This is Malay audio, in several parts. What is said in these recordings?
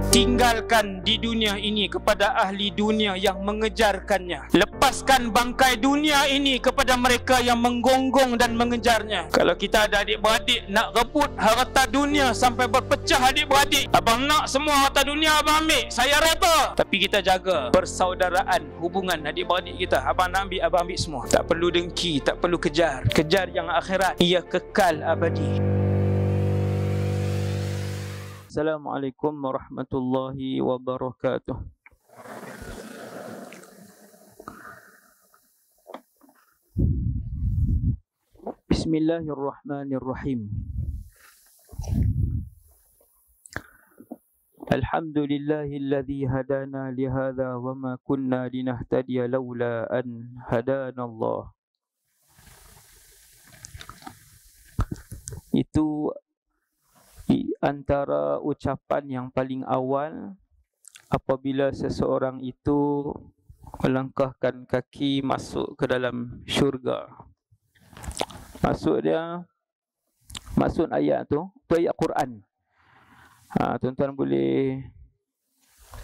Tinggalkan di dunia ini kepada ahli dunia yang mengejarkannya. Lepaskan bangkai dunia ini kepada mereka yang menggonggong dan mengejarnya. Kalau kita ada adik-beradik nak rebut harta dunia sampai berpecah adik-beradik, abang nak semua harta dunia abang ambil, saya reda. Tapi kita jaga persaudaraan, hubungan adik-beradik kita. Abang nak ambil, abang ambil semua. Tak perlu dengki, tak perlu kejar. Kejar yang akhirat, ia kekal abadi. Assalamualaikum warahmatullahi wabarakatuh. Bismillahirrahmanirrahim. Alhamdulillahilladzi hadana lihadza wa ma kunna linahtadiya laula an hadana Allah. Itu antara ucapan yang paling awal apabila seseorang itu melangkahkan kaki masuk ke dalam syurga. Maksud ayat tu ayat Quran. Tuan-tuan boleh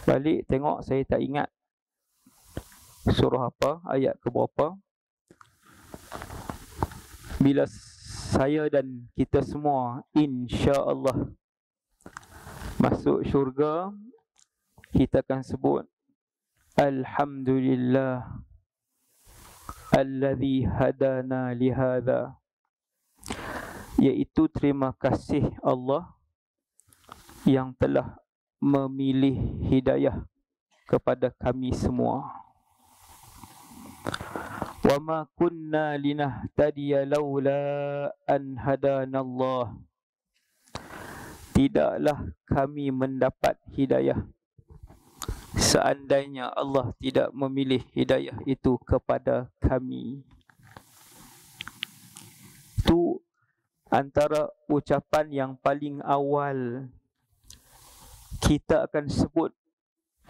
balik tengok, saya tak ingat surah apa, ayat ke berapa. Bila saya dan kita semua insya-Allah masuk syurga, kita akan sebut Alhamdulillah alladzi hadana lihadza, iaitu terima kasih Allah yang telah memilih hidayah kepada kami semua. Wa ma kunna linahtadiya laula an hadanallah. Tidaklah kami mendapat hidayah seandainya Allah tidak memilih hidayah itu kepada kami. Itu antara ucapan yang paling awal kita akan sebut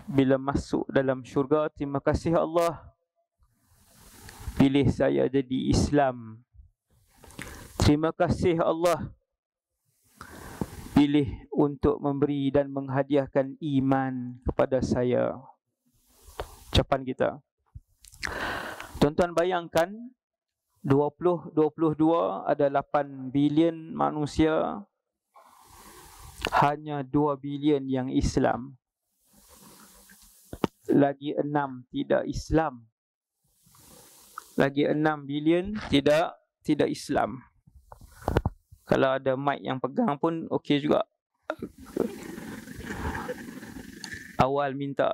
bila masuk dalam syurga. Terima kasih Allah, pilih saya jadi Islam. Terima kasih Allah, pilih untuk memberi dan menghadiahkan iman kepada saya. Ucapan kita. Tuan-tuan bayangkan 2022 ada 8 bilion manusia, hanya 2 bilion yang Islam. Lagi 6 tidak Islam. Lagi 6 bilion tidak Islam. Kalau ada mic yang pegang pun okey juga. Awal minta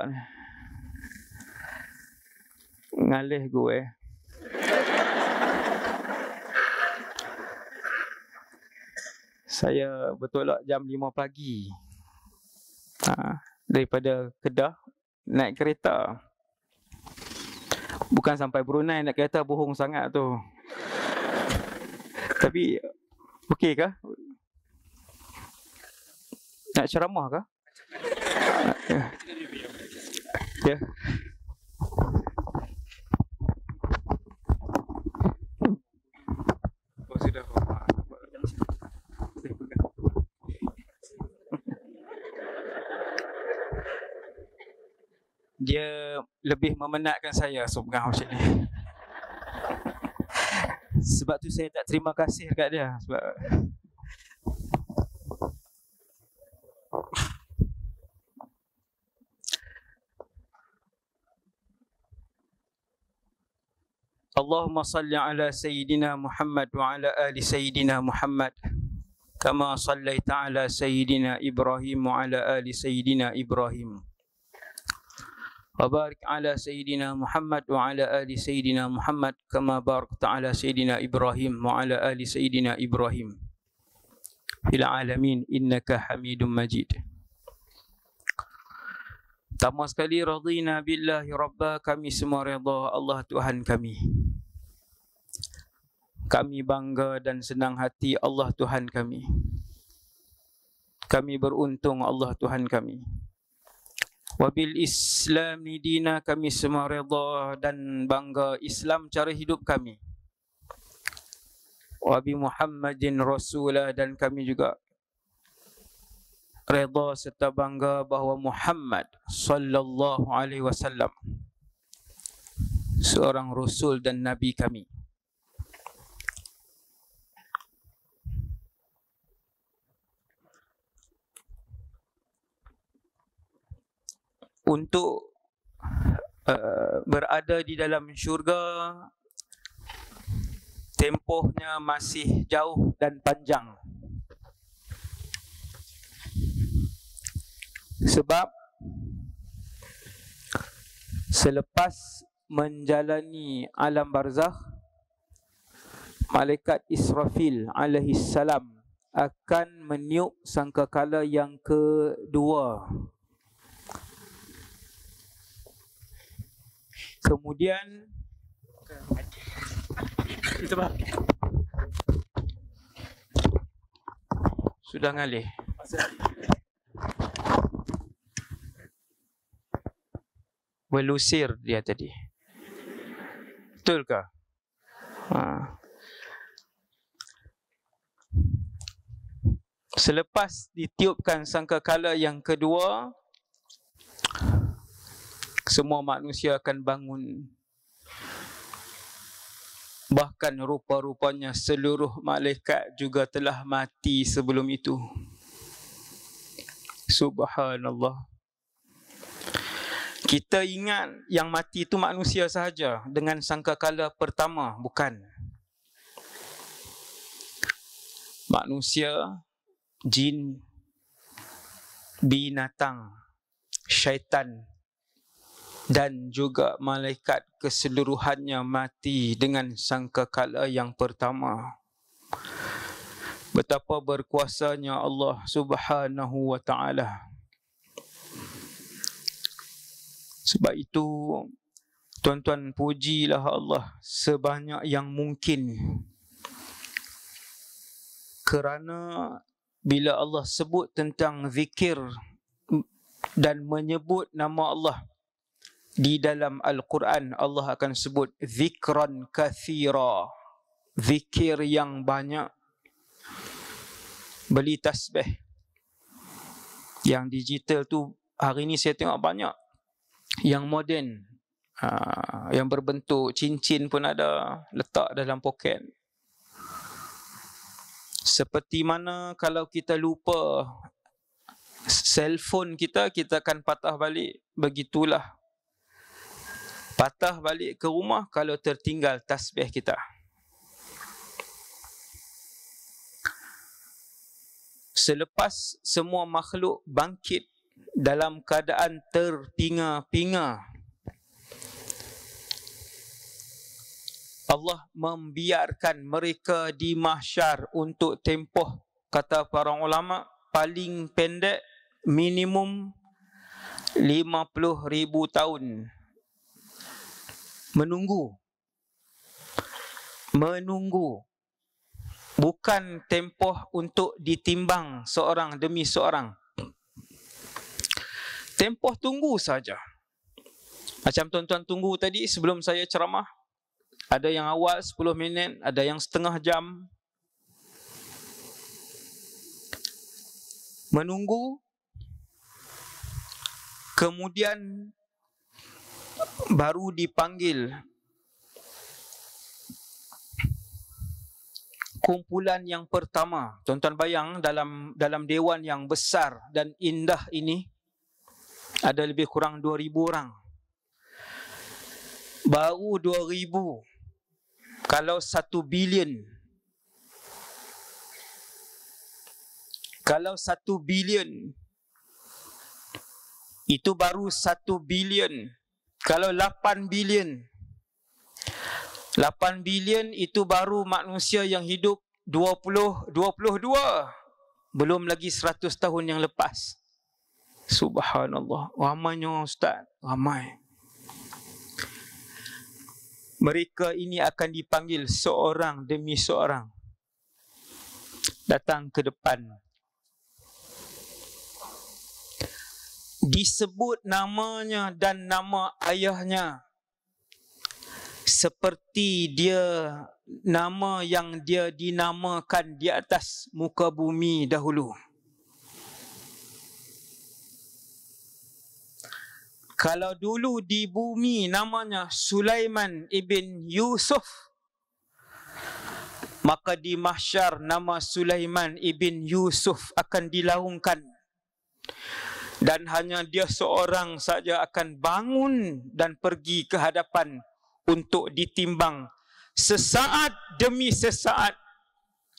ngalih gue. Saya bertolak jam 5 pagi daripada Kedah naik kereta. Bukan sampai Brunei naik kereta, bohong sangat tu. Tapi okey kah? Nak ceramah kah? Ya. Dia lebih memenatkan saya, so pegang macam ni. Sebab tu saya tak terima kasih dekat dia. Sebab Allahumma salli ala Sayyidina Muhammad wa ala ali Sayyidina Muhammad kama sallaita ala Sayyidina Ibrahim wa ala ali Sayyidina Ibrahim. Wa barik ala Sayyidina Muhammad wa ala ali Sayyidina Muhammad kama barakta ala Sayyidina Ibrahim wa ala ali Sayyidina Ibrahim fil alamin innaka Hamidum Majid. Pertama sekali, radina billahi rabba, kami semua redha Allah Tuhan kami. Kami bangga dan senang hati Allah Tuhan kami. Kami beruntung Allah Tuhan kami. Wabil Islami dina, kami semua redha dan bangga Islam cara hidup kami. Wabi Muhammadin Rasulah, dan kami juga redha serta bangga bahawa Muhammad sallallahu alaihi wasallam seorang rasul dan nabi kami. Untuk berada di dalam syurga, tempohnya masih jauh dan panjang. Sebab selepas menjalani alam barzakh, malaikat Israfil alaihi salam akan meniup sangkakala yang kedua. Kemudian kita sudah ngalih. Belusir dia tadi. Betul ke? Selepas ditiupkan sangkakala yang kedua, semua manusia akan bangun. Bahkan rupa-rupanya seluruh malaikat juga telah mati sebelum itu. Subhanallah. Kita ingat yang mati itu manusia sahaja dengan sangkakala pertama, bukan. Manusia, jin, binatang, syaitan dan juga malaikat keseluruhannya mati dengan sangkakala yang pertama. Betapa berkuasanya Allah Subhanahu wa ta'ala. Sebab itu, tuan-tuan, pujilah Allah sebanyak yang mungkin. Kerana bila Allah sebut tentang zikir dan menyebut nama Allah di dalam Al-Quran, Allah akan sebut zikran kathira, zikir yang banyak. Beli tasbih yang digital tu hari ni saya tengok banyak. Yang moden, yang berbentuk cincin pun ada, letak dalam poket. Seperti mana kalau kita lupa selfon kita, kita akan patah balik. Begitulah patah balik ke rumah kalau tertinggal tasbih kita. Selepas semua makhluk bangkit dalam keadaan terpinga-pinga, Allah membiarkan mereka di mahsyar untuk tempoh, kata para ulama, paling pendek minimum 50,000 tahun. Menunggu. Bukan tempoh untuk ditimbang seorang demi seorang. Tempoh tunggu saja. Macam tuan-tuan tunggu tadi sebelum saya ceramah. Ada yang awal 10 minit, ada yang setengah jam. Menunggu. Kemudian baru dipanggil kumpulan yang pertama. Tuan-tuan bayang dalam dewan yang besar dan indah ini ada lebih kurang 2,000 orang. Baru 2,000. Kalau 1 bilion. Kalau 1 bilion, itu baru 1 bilion. Kalau 8 bilion, 8 bilion itu baru manusia yang hidup 22. Belum lagi 100 tahun yang lepas. Subhanallah. Ramainya Ustaz. Ramai. Mereka ini akan dipanggil seorang demi seorang. Datang ke depan. Disebut namanya dan nama ayahnya seperti dia nama yang dia dinamakan di atas muka bumi dahulu. Kalau dulu di bumi namanya Sulaiman ibn Yusuf, maka di mahsyar nama Sulaiman ibn Yusuf akan dilaungkan. Dan hanya dia seorang saja akan bangun dan pergi ke hadapan untuk ditimbang sesaat demi sesaat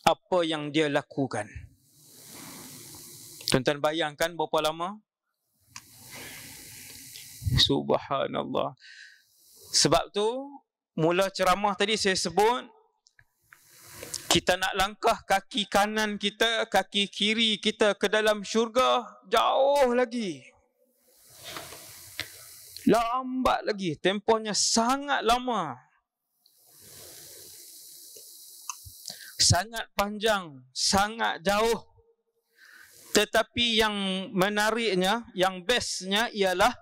apa yang dia lakukan. Tuan-tuan bayangkan berapa lama? Subhanallah. Sebab tu mula ceramah tadi saya sebut, kita nak langkah kaki kanan kita, kaki kiri kita ke dalam syurga jauh lagi. Lambat lagi, tempohnya sangat lama. Sangat panjang, sangat jauh. Tetapi yang menariknya, yang bestnya ialah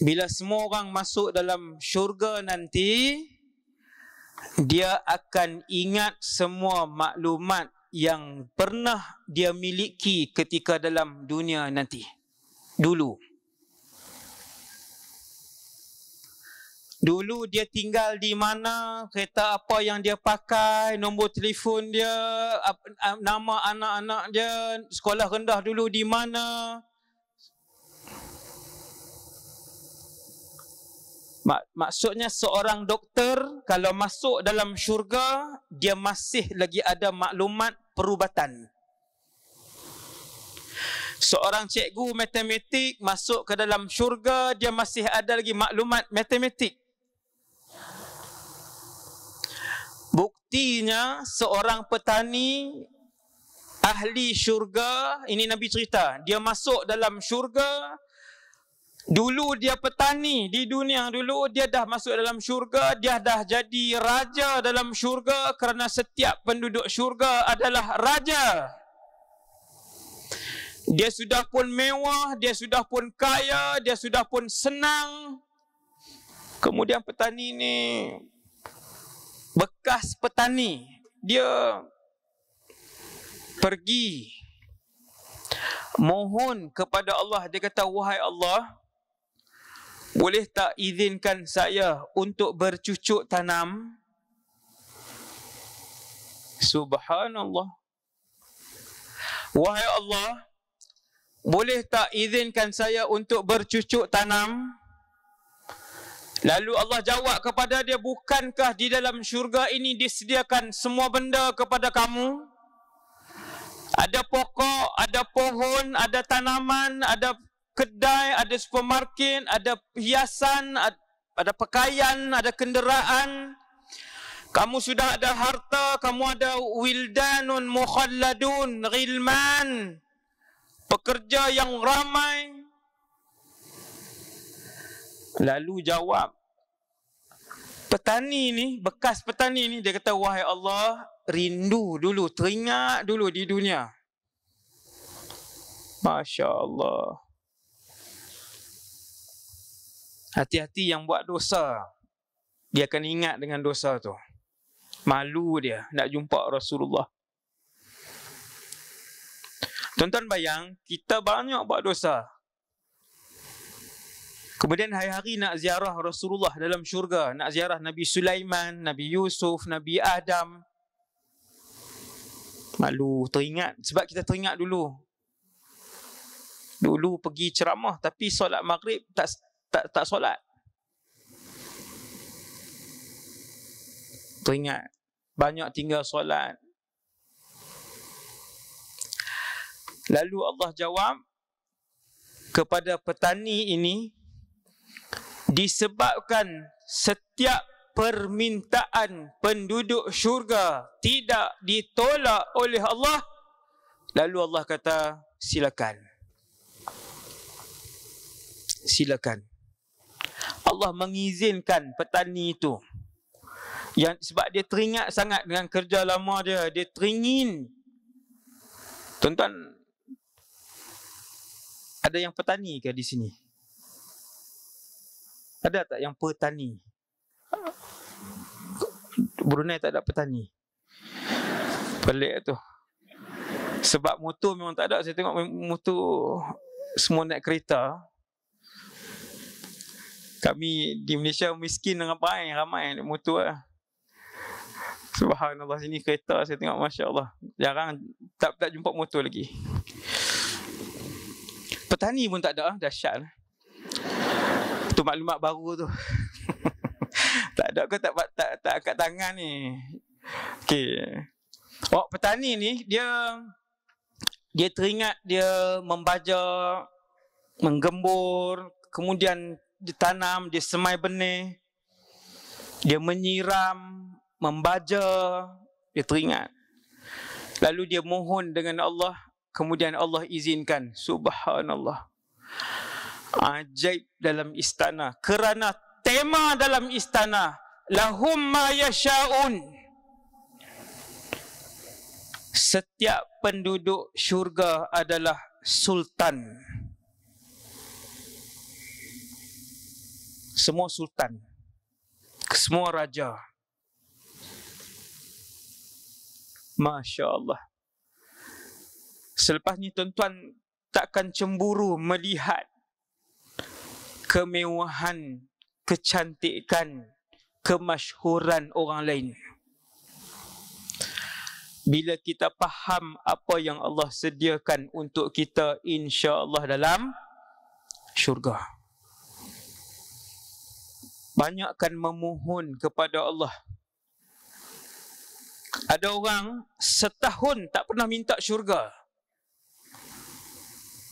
bila semua orang masuk dalam syurga nanti, dia akan ingat semua maklumat yang pernah dia miliki ketika dalam dunia nanti. Dulu dia tinggal di mana, kereta apa yang dia pakai, nombor telefon dia, nama anak-anak dia, sekolah rendah dulu di mana. Maksudnya seorang doktor kalau masuk dalam syurga, dia masih lagi ada maklumat perubatan. Seorang cikgu matematik masuk ke dalam syurga, dia masih ada lagi maklumat matematik. Buktinya seorang petani ahli syurga, ini Nabi cerita, dia masuk dalam syurga. Dulu dia petani di dunia, dulu dia dah masuk dalam syurga, dia dah jadi raja dalam syurga kerana setiap penduduk syurga adalah raja. Dia sudah pun mewah, dia sudah pun kaya, dia sudah pun senang. Kemudian petani ni, bekas petani, dia pergi mohon kepada Allah. Dia kata, wahai Allah, boleh tak izinkan saya untuk bercucuk tanam? Subhanallah. Wahai Allah, boleh tak izinkan saya untuk bercucuk tanam? Lalu Allah jawab kepada dia, bukankah di dalam syurga ini disediakan semua benda kepada kamu? Ada pokok, ada pohon, ada tanaman, ada kedai, ada supermarket, ada hiasan, ada pakaian, ada kenderaan. Kamu sudah ada harta, kamu ada wildanun mukhalladun, ghilman, pekerja yang ramai. Lalu jawab petani ni, bekas petani ni, dia kata, wahai Allah, rindu dulu, teringat dulu di dunia. Masya Allah. Hati-hati yang buat dosa, dia akan ingat dengan dosa tu. Malu dia nak jumpa Rasulullah. Tuan-tuan bayang, kita banyak buat dosa. Kemudian hari-hari nak ziarah Rasulullah dalam syurga, nak ziarah Nabi Sulaiman, Nabi Yusuf, Nabi Adam. Malu, teringat. Sebab kita teringat dulu. Dulu pergi ceramah tapi solat maghrib tak solat. Teringat. Banyak tinggal solat. Lalu Allah jawab kepada petani ini, disebabkan setiap permintaan penduduk syurga tidak ditolak oleh Allah, lalu Allah kata, silakan. Silakan. Allah mengizinkan petani itu, yang sebab dia teringat sangat dengan kerja lama dia, dia teringin. Tuan-tuan, ada yang petani ke di sini? Ada tak yang petani? Brunei tak ada petani. Pelik tu. Sebab motor memang tak ada. Saya tengok motor semua naik kereta. Kami di Malaysia miskin dengan ramai naik motor lah. Subhanallah, sini kereta saya tengok, Masya Allah, jarang, tak jumpa motor lagi. Petani pun tak ada, dahsyat. Itu maklumat baru tu. Tak ada ke tak angkat tangan ni. Okey. Petani ni dia teringat dia membaja, menggembur, kemudian ditanam, dia semai benih, dia menyiram, membaja, dia teringat. Lalu dia mohon dengan Allah, kemudian Allah izinkan. Subhanallah. Ajaib dalam istana. Kerana tema dalam istana, lahum ma yasha'un. Setiap penduduk syurga adalah sultan. Semua sultan, semua raja. Masya Allah. Selepas ni tuan-tuan takkan cemburu melihat kemewahan, kecantikan, kemasyhuran orang lain. Bila kita faham apa yang Allah sediakan untuk kita, insya-Allah dalam syurga. Banyakkan memohon kepada Allah. Ada orang setahun tak pernah minta syurga.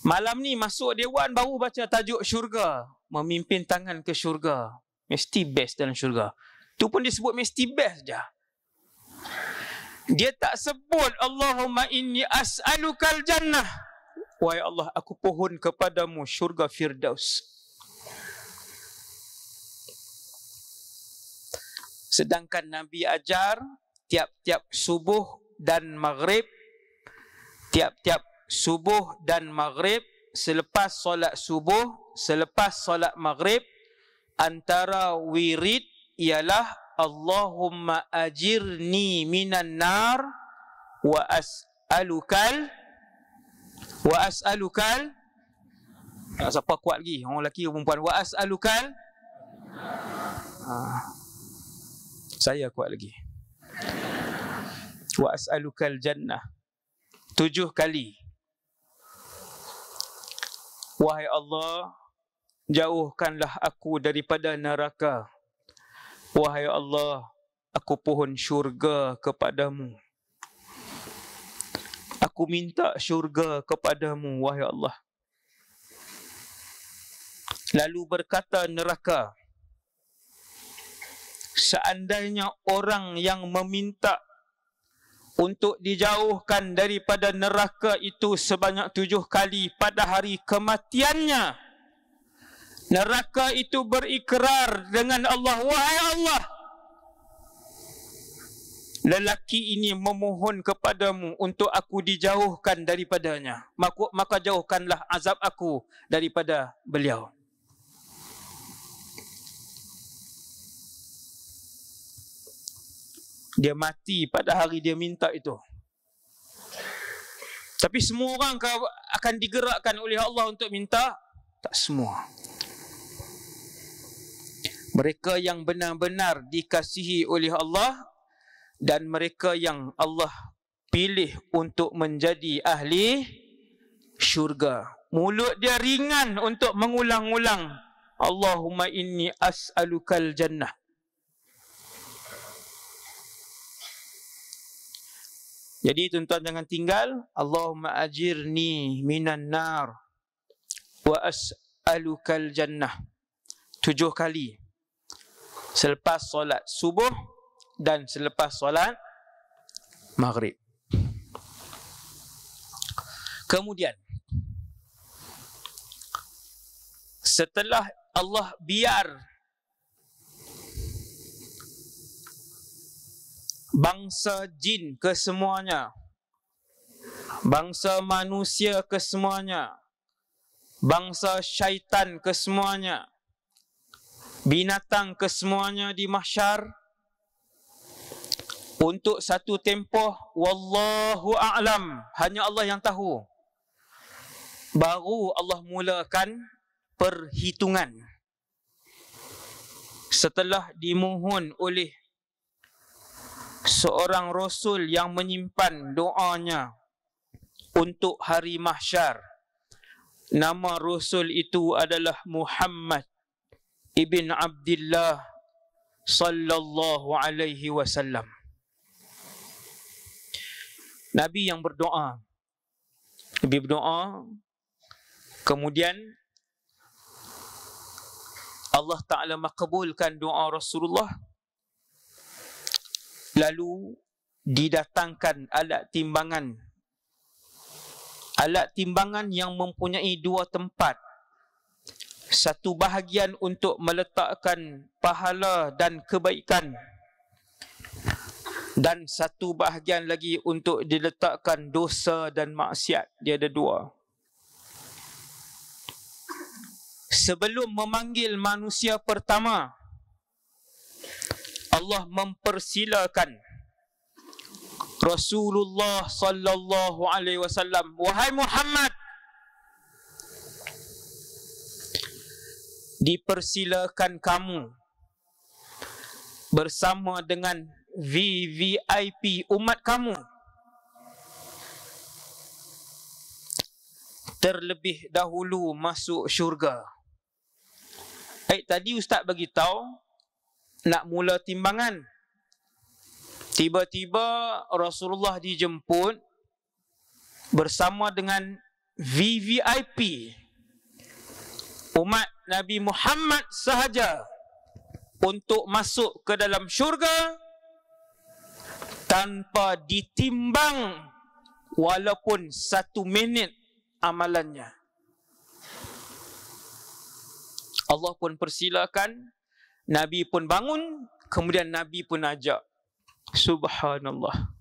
Malam ni masuk dewan baru baca tajuk syurga. Memimpin tangan ke syurga. Mesti best dalam syurga. Tu pun disebut mesti best je. Dia tak sebut Allahumma inni as'alukal jannah. Wahai Allah, aku pohon kepadamu syurga Firdaus. Sedangkan Nabi ajar tiap-tiap subuh dan maghrib, tiap-tiap subuh dan maghrib, selepas solat subuh, selepas solat maghrib, antara wirid ialah Allahumma ajirni minan nar wa as'alukal siapa kuat lagi? Orang lelaki, orang perempuan. Wa as'alukal saya kuat lagi. Wa as'alukal jannah. 7 kali. Wahai Allah, jauhkanlah aku daripada neraka. Wahai Allah, aku pohon syurga kepadamu. Aku minta syurga kepadamu, wahai Allah. Lalu berkata neraka, seandainya orang yang meminta untuk dijauhkan daripada neraka itu sebanyak 7 kali pada hari kematiannya, neraka itu berikrar dengan Allah, wahai Allah, lelaki ini memohon kepadamu untuk aku dijauhkan daripadanya, maka jauhkanlah azab aku daripada beliau. Dia mati pada hari dia minta itu. Tapi semua orang akan digerakkan oleh Allah untuk minta? Tak semua. Mereka yang benar-benar dikasihi oleh Allah dan mereka yang Allah pilih untuk menjadi ahli syurga. Mulut dia ringan untuk mengulang-ulang Allahumma inni as'alukal jannah. Jadi tuan-tuan jangan tinggal. Allahumma ajirni minan nar wa as'alukal jannah 7 kali. Selepas solat subuh dan selepas solat maghrib. Kemudian setelah Allah biar bangsa jin kesemuanya, bangsa manusia kesemuanya, bangsa syaitan kesemuanya, binatang kesemuanya di mahsyar, untuk satu tempoh, wallahu a'lam, hanya Allah yang tahu. baru Allah mulakan perhitungan. Setelah dimohon oleh seorang Rasul yang menyimpan doanya untuk hari mahsyar. Nama Rasul itu adalah Muhammad ibn Abdullah sallallahu alaihi wasallam. Nabi yang berdoa. Nabi berdoa, kemudian Allah Ta'ala makbulkan doa Rasulullah. Lalu didatangkan alat timbangan. Alat timbangan yang mempunyai dua tempat. Satu bahagian untuk meletakkan pahala dan kebaikan, dan satu bahagian lagi untuk diletakkan dosa dan maksiat. Dia ada dua. Sebelum memanggil manusia pertama, Allah mempersilakan Rasulullah sallallahu alaihi wasallam, wahai Muhammad, dipersilakan kamu bersama dengan VVIP umat kamu terlebih dahulu masuk syurga. Tadi Ustaz bagi tahu nak mula timbangan. Tiba-tiba Rasulullah dijemput bersama dengan VVIP umat Nabi Muhammad sahaja untuk masuk ke dalam syurga tanpa ditimbang walaupun 1 minit amalannya. Allah pun persilakan, Nabi pun bangun, kemudian Nabi pun ajak. Subhanallah.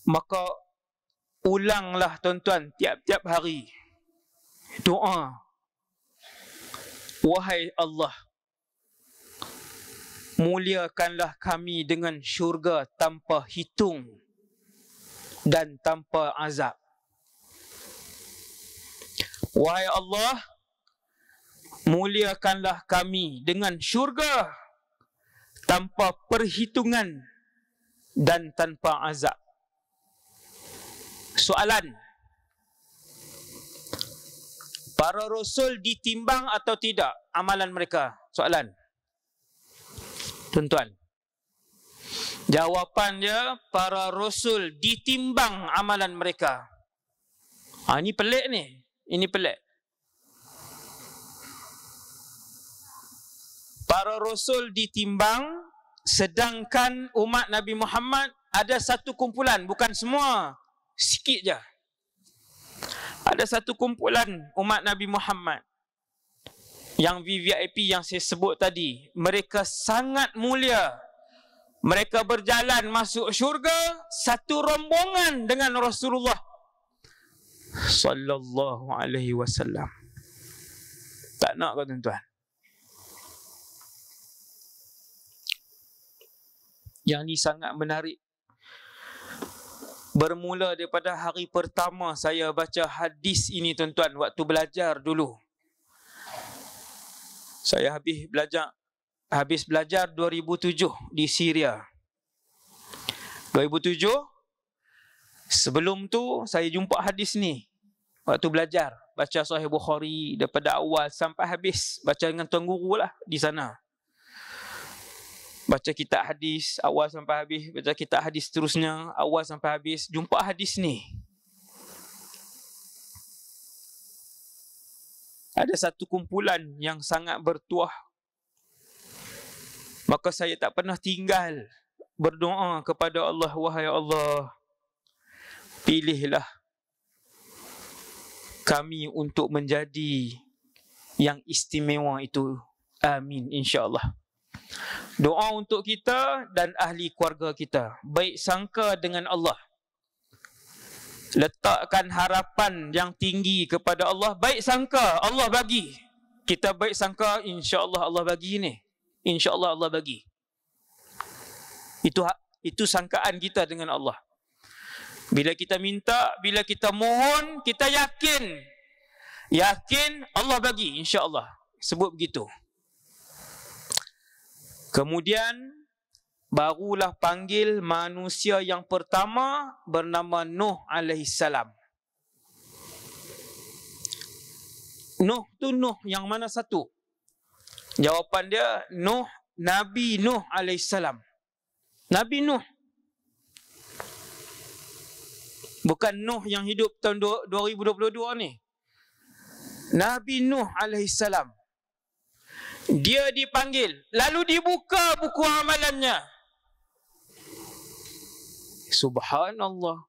Maka ulanglah tuan-tuan tiap-tiap hari doa, wahai Allah, muliakanlah kami dengan syurga tanpa hitung dan tanpa azab. Wahai Allah, muliakanlah kami dengan syurga tanpa perhitungan dan tanpa azab. Soalan, para Rasul ditimbang atau tidak amalan mereka? Soalan. Tuan-tuan, jawapan dia, para Rasul ditimbang amalan mereka. Ini pelik ni. Ini pelik. Para Rasul ditimbang, sedangkan umat Nabi Muhammad ada satu kumpulan, bukan semua, sikit je. Ada satu kumpulan umat Nabi Muhammad yang VVIP yang saya sebut tadi. Mereka sangat mulia. Mereka berjalan masuk syurga satu rombongan dengan Rasulullah sallallahu alaihi wasallam. Tak nak kau tuan-tuan? Yang ni sangat menarik. Bermula daripada hari pertama saya baca hadis ini tuan-tuan, waktu belajar dulu. Saya habis belajar 2007 di Syria. 2007, sebelum tu saya jumpa hadis ni waktu belajar, baca Sahih Bukhari daripada awal sampai habis, baca dengan tuan guru lah di sana. Baca kitab hadis awal sampai habis, baca kitab hadis seterusnya awal sampai habis, jumpa hadis ni. Ada satu kumpulan yang sangat bertuah. Maka saya tak pernah tinggal berdoa kepada Allah, wahai Allah, pilihlah kami untuk menjadi yang istimewa itu. Amin, insya-Allah. Doa untuk kita dan ahli keluarga kita. Baik sangka dengan Allah. Letakkan harapan yang tinggi kepada Allah. Baik sangka Allah bagi. Kita baik sangka, insya-Allah Allah bagi ni. Insya-Allah Allah bagi. Itu sangkaan kita dengan Allah. Bila kita minta, bila kita mohon, kita yakin Allah bagi, insya-Allah. Sebut begitu. Kemudian barulah panggil manusia yang pertama bernama Nuh alaihissalam. Nuh tu Nuh yang mana satu? Jawapan dia Nuh, Nabi Nuh alaihissalam. Nabi Nuh. Bukan Nuh yang hidup tahun 2022 ni. Nabi Nuh alaihissalam. Dia dipanggil, lalu dibuka buku amalannya. Subhanallah.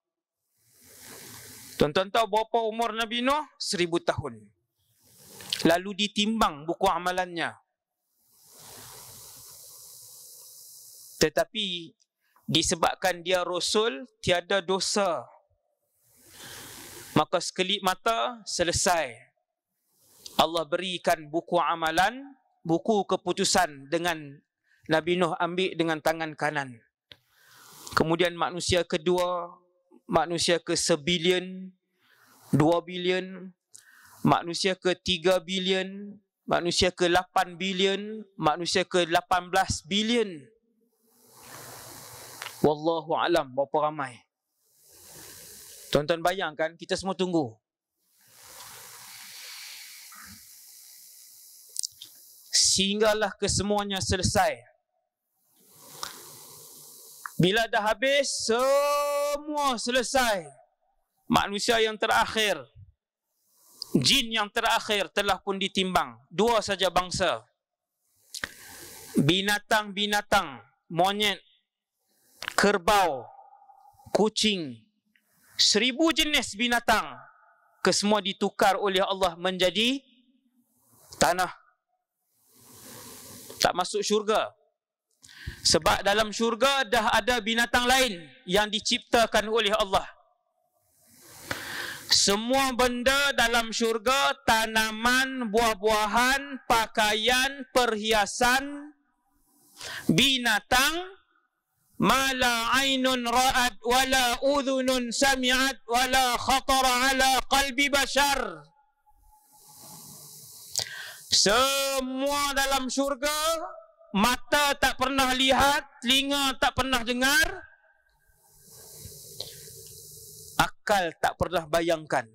Tuan-tuan tahu berapa umur Nabi Nuh? 1000 tahun. Lalu ditimbang buku amalannya. Tetapi disebabkan dia Rasul, tiada dosa, maka sekelip mata selesai. Allah berikan buku amalan, buku keputusan dengan Nabi Nuh ambil dengan tangan kanan. Kemudian manusia kedua, manusia ke 1 bilion, 2 bilion, manusia ke 3 bilion, manusia ke 8 bilion, manusia ke 18 bilion. Wallahu alam berapa ramai. Tuan-tuan bayangkan, kita semua tunggu. Sehinggalah kesemuanya selesai. Bila dah habis, semua selesai. Manusia yang terakhir, jin yang terakhir telah pun ditimbang. 2 saja bangsa. Binatang-binatang, monyet, kerbau, kucing, 1000 jenis binatang, kesemua ditukar oleh Allah menjadi tanah. Tak masuk syurga. Sebab dalam syurga dah ada binatang lain yang diciptakan oleh Allah. Semua benda dalam syurga, tanaman, buah-buahan, pakaian, perhiasan, binatang, ma la ainun ra'at wala udhunun sami'at wala khatara ala qalbi bashar. Semua dalam syurga, mata tak pernah lihat, telinga tak pernah dengar, akal tak pernah bayangkan.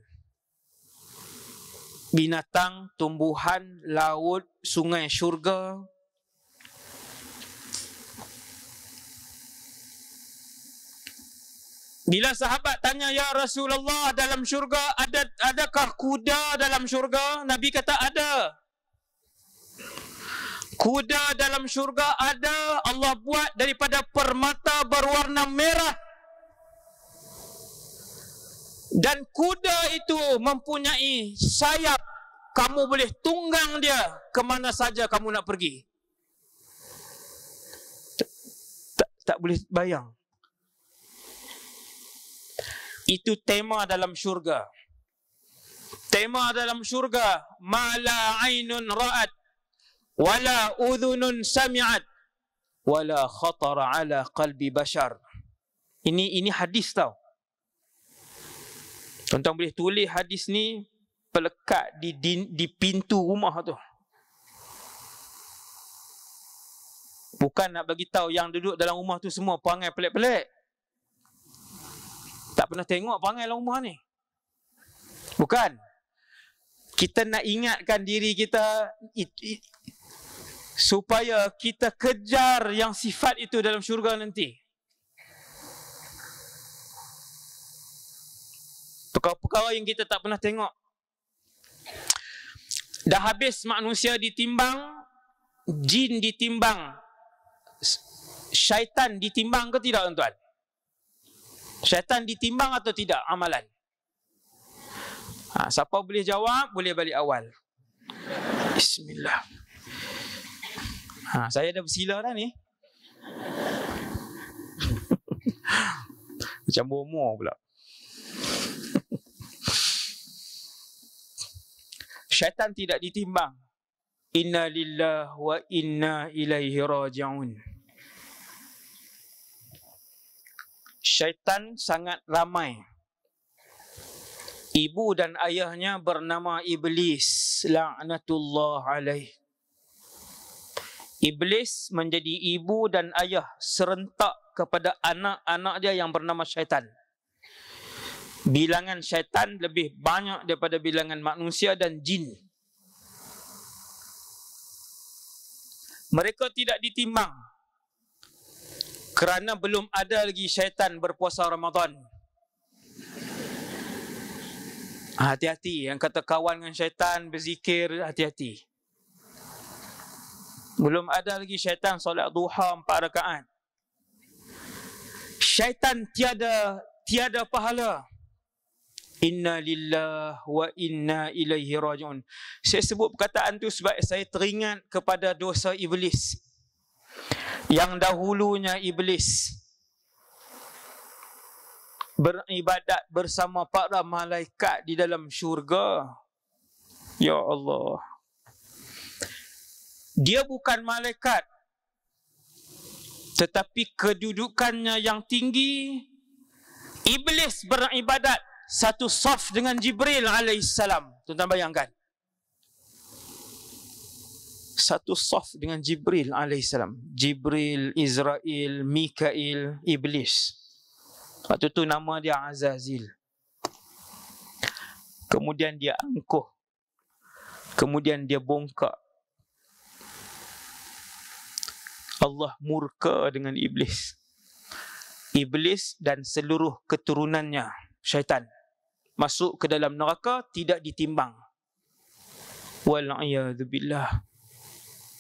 Binatang, tumbuhan, laut, sungai syurga. Bila sahabat tanya, ya Rasulullah, dalam syurga adakah kuda dalam syurga? Nabi kata ada. Kuda dalam syurga ada, Allah buat daripada permata berwarna merah. Dan kuda itu mempunyai sayap. Kamu boleh tunggang dia ke mana saja kamu nak pergi. Tak boleh bayang. Itu tema dalam syurga. Tema dalam syurga, ma la ainun ra'at wala udhunun sami'at wala khatara ala qalbi bashar. Ini hadis tau. Tuan-tuan boleh tulis hadis ni, pelekat di pintu rumah tu. Bukan nak bagi tahu yang duduk dalam rumah tu semua perangai pelik-pelik. Tak pernah tengok perangai dalam rumah ni. Bukan. Kita nak ingatkan diri kita supaya kita kejar yang sifat itu dalam syurga nanti. Perkara-perkara yang kita tak pernah tengok. Dah habis manusia ditimbang, jin ditimbang, syaitan ditimbang ke tidak, tuan-tuan? Syaitan ditimbang atau tidak amalan? Siapa boleh jawab, boleh balik awal. Bismillah. Saya dah bersila dah ni. Macam bomoh pula. Syaitan tidak ditimbang. Inna lillahi wa inna ilaihi raji'un. Syaitan sangat ramai. Ibu dan ayahnya bernama Iblis, la'natullah alaih. Iblis menjadi ibu dan ayah serentak kepada anak-anak dia yang bernama syaitan. Bilangan syaitan lebih banyak daripada bilangan manusia dan jin. Mereka tidak ditimbang kerana belum ada lagi syaitan berpuasa Ramadan. Hati-hati yang kata kawan dengan syaitan berzikir, hati-hati. Belum ada lagi syaitan solat duha 4 rakaat. Syaitan tiada pahala. Inna lillah wa inna ilaihi raji'un. Saya sebut perkataan tu sebab saya teringat kepada dosa iblis. Yang dahulunya iblis beribadat bersama para malaikat di dalam syurga. Ya Allah. Dia bukan malaikat, tetapi kedudukannya yang tinggi. Iblis beribadat satu saf dengan Jibril alaihissalam. Tuan-tuan bayangkan, satu saf dengan Jibril alaihissalam. Jibril, Israel, Mikail, Iblis. Waktu tu nama dia Azazil. Kemudian dia angkuh, kemudian dia bongkak. Allah murka dengan iblis. Iblis dan seluruh keturunannya, syaitan, masuk ke dalam neraka, tidak ditimbang. Wal'iyadzubillah.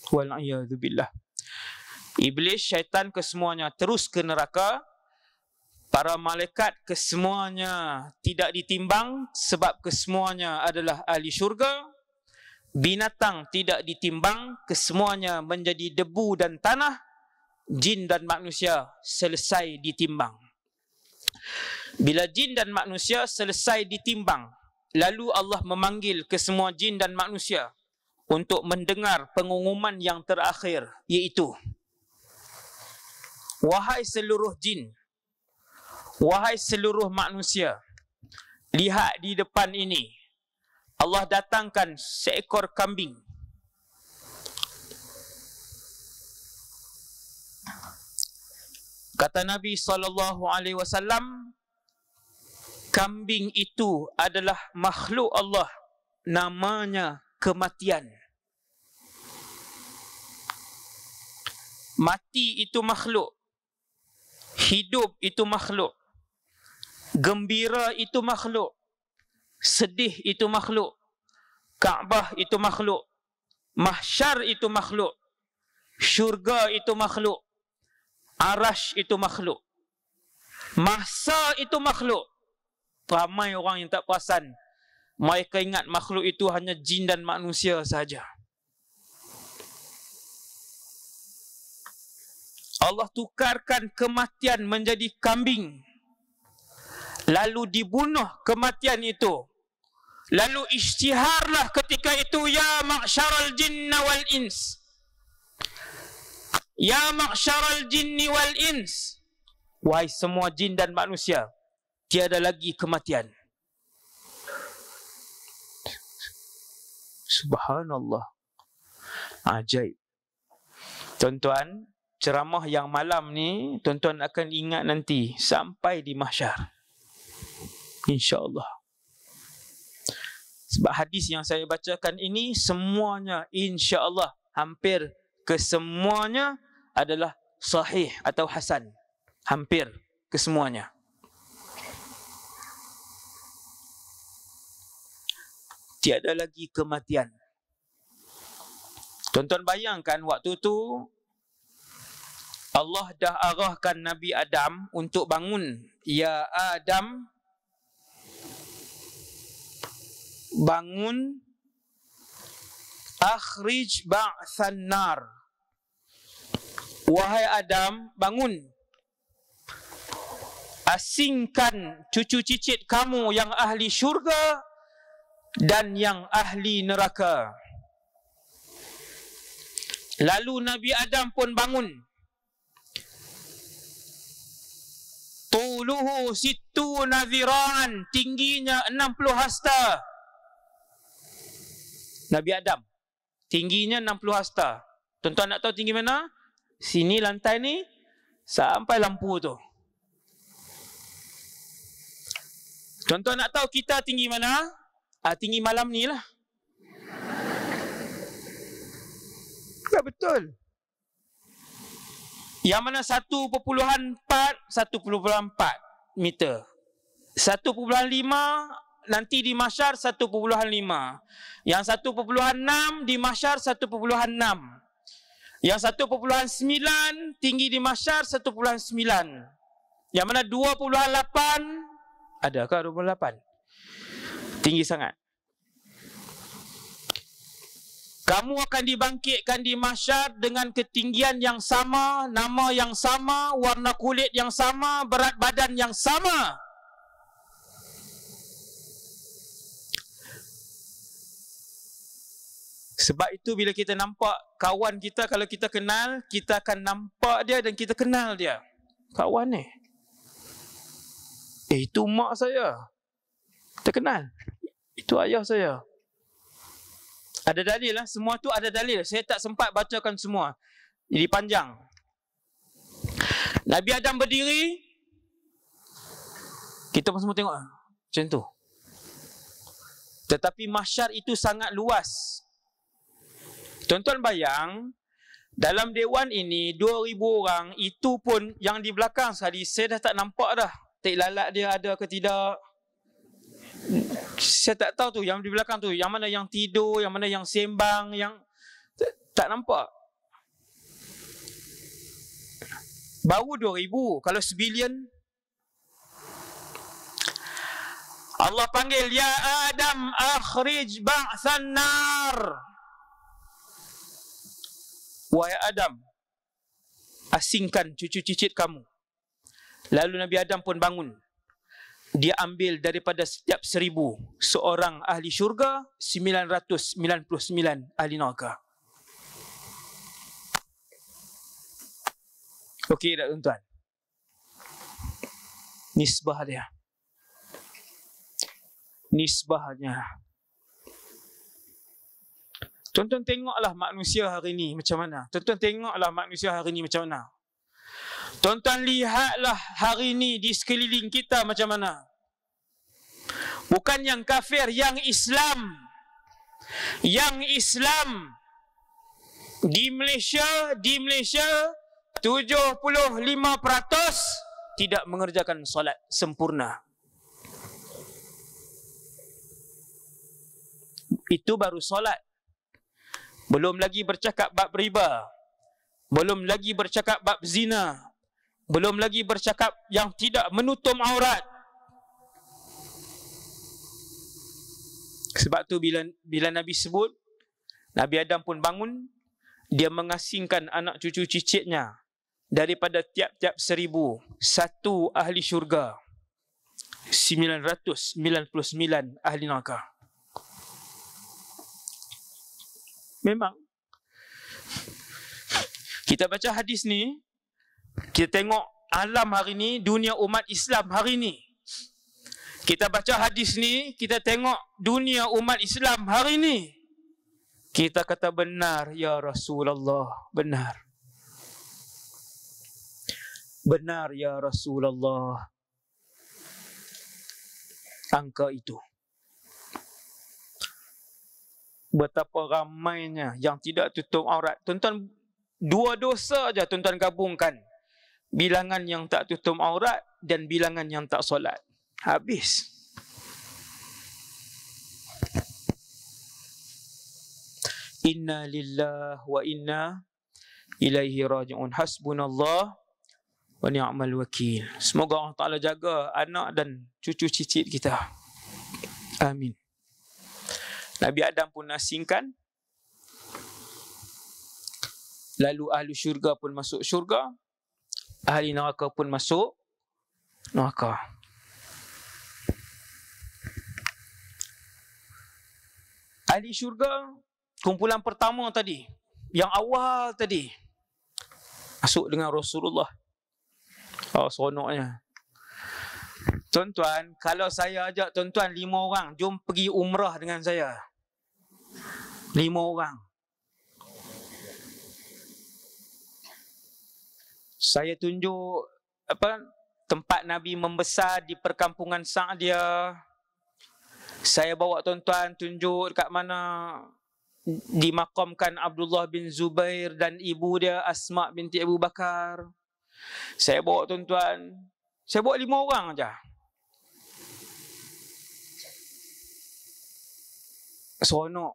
Wal'iyadzubillah. Iblis, syaitan kesemuanya terus ke neraka. Para malaikat kesemuanya tidak ditimbang sebab kesemuanya adalah ahli syurga. Binatang tidak ditimbang, kesemuanya menjadi debu dan tanah. Jin dan manusia selesai ditimbang. Bila jin dan manusia selesai ditimbang, lalu Allah memanggil kesemua jin dan manusia untuk mendengar pengumuman yang terakhir, iaitu, wahai seluruh jin, wahai seluruh manusia, lihat di depan ini, Allah datangkan seekor kambing. Kata Nabi SAW, kambing itu adalah makhluk Allah, namanya kematian. Mati itu makhluk, hidup itu makhluk, gembira itu makhluk, sedih itu makhluk, Kaabah itu makhluk, mahsyar itu makhluk, syurga itu makhluk, arash itu makhluk, mahsa itu makhluk. Ramai orang yang tak perasan, mereka ingat makhluk itu hanya jin dan manusia sahaja. Allah tukarkan kematian menjadi kambing, lalu dibunuh kematian itu. Lalu isytiharlah ketika itu, ya ma'syaral jinna wal ins, ya ma'syaral jinni wal ins, wahai semua jin dan manusia, tiada lagi kematian. Subhanallah, ajaib. Tuan-tuan, ceramah yang malam ni tuan-tuan akan ingat nanti sampai di mahsyar, insya-Allah. Sebab hadis yang saya bacakan ini semuanya insya-Allah, hampir kesemuanya adalah sahih atau hasan. Hampir kesemuanya. Tiada lagi kematian. Tuan-tuan bayangkan waktu tu Allah dah arahkan Nabi Adam untuk bangun. Ya Adam, bangun, akhrij ba'than nar. Wahai Adam, bangun, asingkan cucu cicit kamu yang ahli syurga dan yang ahli neraka. Lalu Nabi Adam pun bangun. Tuluhu sittuna dhira'an, tingginya 60 hasta. Nabi Adam tingginya 60 hasta. Tuan-tuan nak tahu tinggi mana? Sini lantai ni sampai lampu tu. Tuan-tuan nak tahu kita tinggi mana? Tinggi malam ni lah. Ya, betul. Yang mana 1.4 meter. 1.5 nanti di mahsyar 1.5. Yang 1.6 di mahsyar 1.6. Yang 1.9 tinggi di mahsyar 1.9. Yang mana 2.8, adakah 2.8? Tinggi sangat. Kamu akan dibangkitkan di mahsyar dengan ketinggian yang sama, nama yang sama, warna kulit yang sama, berat badan yang sama. Sebab itu bila kita nampak kawan kita, kalau kita kenal, kita akan nampak dia dan kita kenal dia. Kawan ni, itu mak saya. Kita kenal. Itu ayah saya. Ada dalil lah, semua tu ada dalil. Saya tak sempat bacakan semua, jadi panjang. Nabi Adam berdiri, kita pun semua tengok macam tu. Tetapi mahsyar itu sangat luas. Tuan-tuan bayang, dalam dewan ini 2,000 orang, itu pun yang di belakang sekali saya dah tak nampak dah. Tak lalat dia ada ke tidak. Saya tak tahu tu yang di belakang tu, yang mana yang tidur, yang mana yang sembang, yang tak nampak. Baru 2,000, kalau sebilion. Allah panggil, ya Adam akhrij ba'than nar. Wahai Adam, asingkan cucu cicit kamu. Lalu Nabi Adam pun bangun. Dia ambil daripada setiap 1,000 seorang ahli syurga, 999 ahli neraka. Okey tak tuan-tuan? Nisbah dia. Nisbahnya. Tuan-tuan tengoklah manusia hari ni macam mana. Tuan-tuan tengoklah manusia hari ni macam mana. Tuan-tuan lihatlah hari ni di sekeliling kita macam mana. Bukan yang kafir, yang Islam. Yang Islam di Malaysia 75% tidak mengerjakan solat sempurna. Itu baru solat. Belum lagi bercakap bab riba. Belum lagi bercakap bab zina. Belum lagi bercakap yang tidak menutup aurat. Sebab tu bila Nabi sebut, Nabi Adam pun bangun, dia mengasingkan anak cucu cicitnya daripada tiap-tiap 1,000 satu ahli syurga, 999 ahli neraka. Memang kita baca hadis ni, kita tengok alam hari ni, dunia umat Islam hari ni. Kita baca hadis ni, kita tengok dunia umat Islam hari ni. Kita kata benar ya Rasulullah, benar. Benar ya Rasulullah. Angka itu. Betapa ramainya yang tidak tutup aurat. Tuan-tuan, 2 dosa aja tuan-tuan gabungkan. Bilangan yang tak tutup aurat dan bilangan yang tak solat. Habis. Inna lillahi wa inna ilaihi raji'un. Hasbunallah wa ni'mal wakil. Semoga Allah Ta'ala jaga anak dan cucu cicit kita. Amin. Nabi Adam pun asingkan. Lalu ahli syurga pun masuk syurga. Ahli neraka pun masuk neraka. Ahli syurga, kumpulan pertama tadi, yang awal tadi, masuk dengan Rasulullah. Oh, seronoknya. Tuan-tuan, kalau saya ajak tuan-tuan 5 orang, jom pergi umrah dengan saya. 5 orang. Saya tunjuk tempat Nabi membesar di perkampungan Sa'diyah. Saya bawa tuan-tuan tunjuk dekat mana dimakamkan Abdullah bin Zubair dan ibu dia Asma binti Abu Bakar. Saya bawa tuan-tuan. Saya bawa 5 orang aja. Seronok.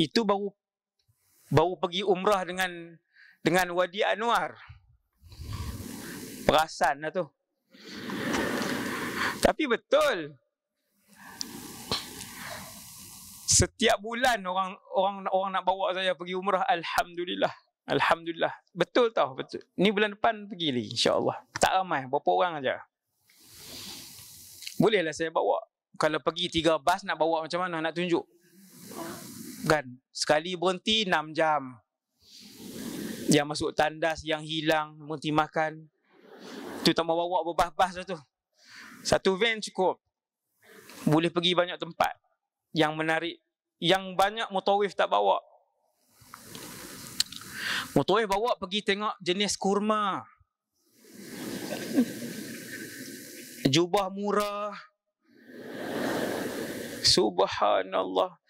Itu baru pergi umrah dengan Wadi Anwar. Perasan lah tu. Tapi betul. Setiap bulan orang nak bawa saya pergi umrah. Alhamdulillah. Alhamdulillah. Betul tau, betul. Ni bulan depan pergi lagi, insya-Allah. Tak ramai, berapa orang aja. Bolehlah saya bawa. Kalau pergi 3 bas nak bawa macam mana, nak tunjuk. Kan, sekali berhenti 6 jam. Yang masuk tandas, yang hilang, berhenti makan. Tu tak mau bawa berbas-bas dah tu. Satu van cukup. Boleh pergi banyak tempat yang menarik. Yang banyak mutawif tak bawa. Mutawif bawa pergi tengok jenis kurma. Jubah murah. Subhanallah.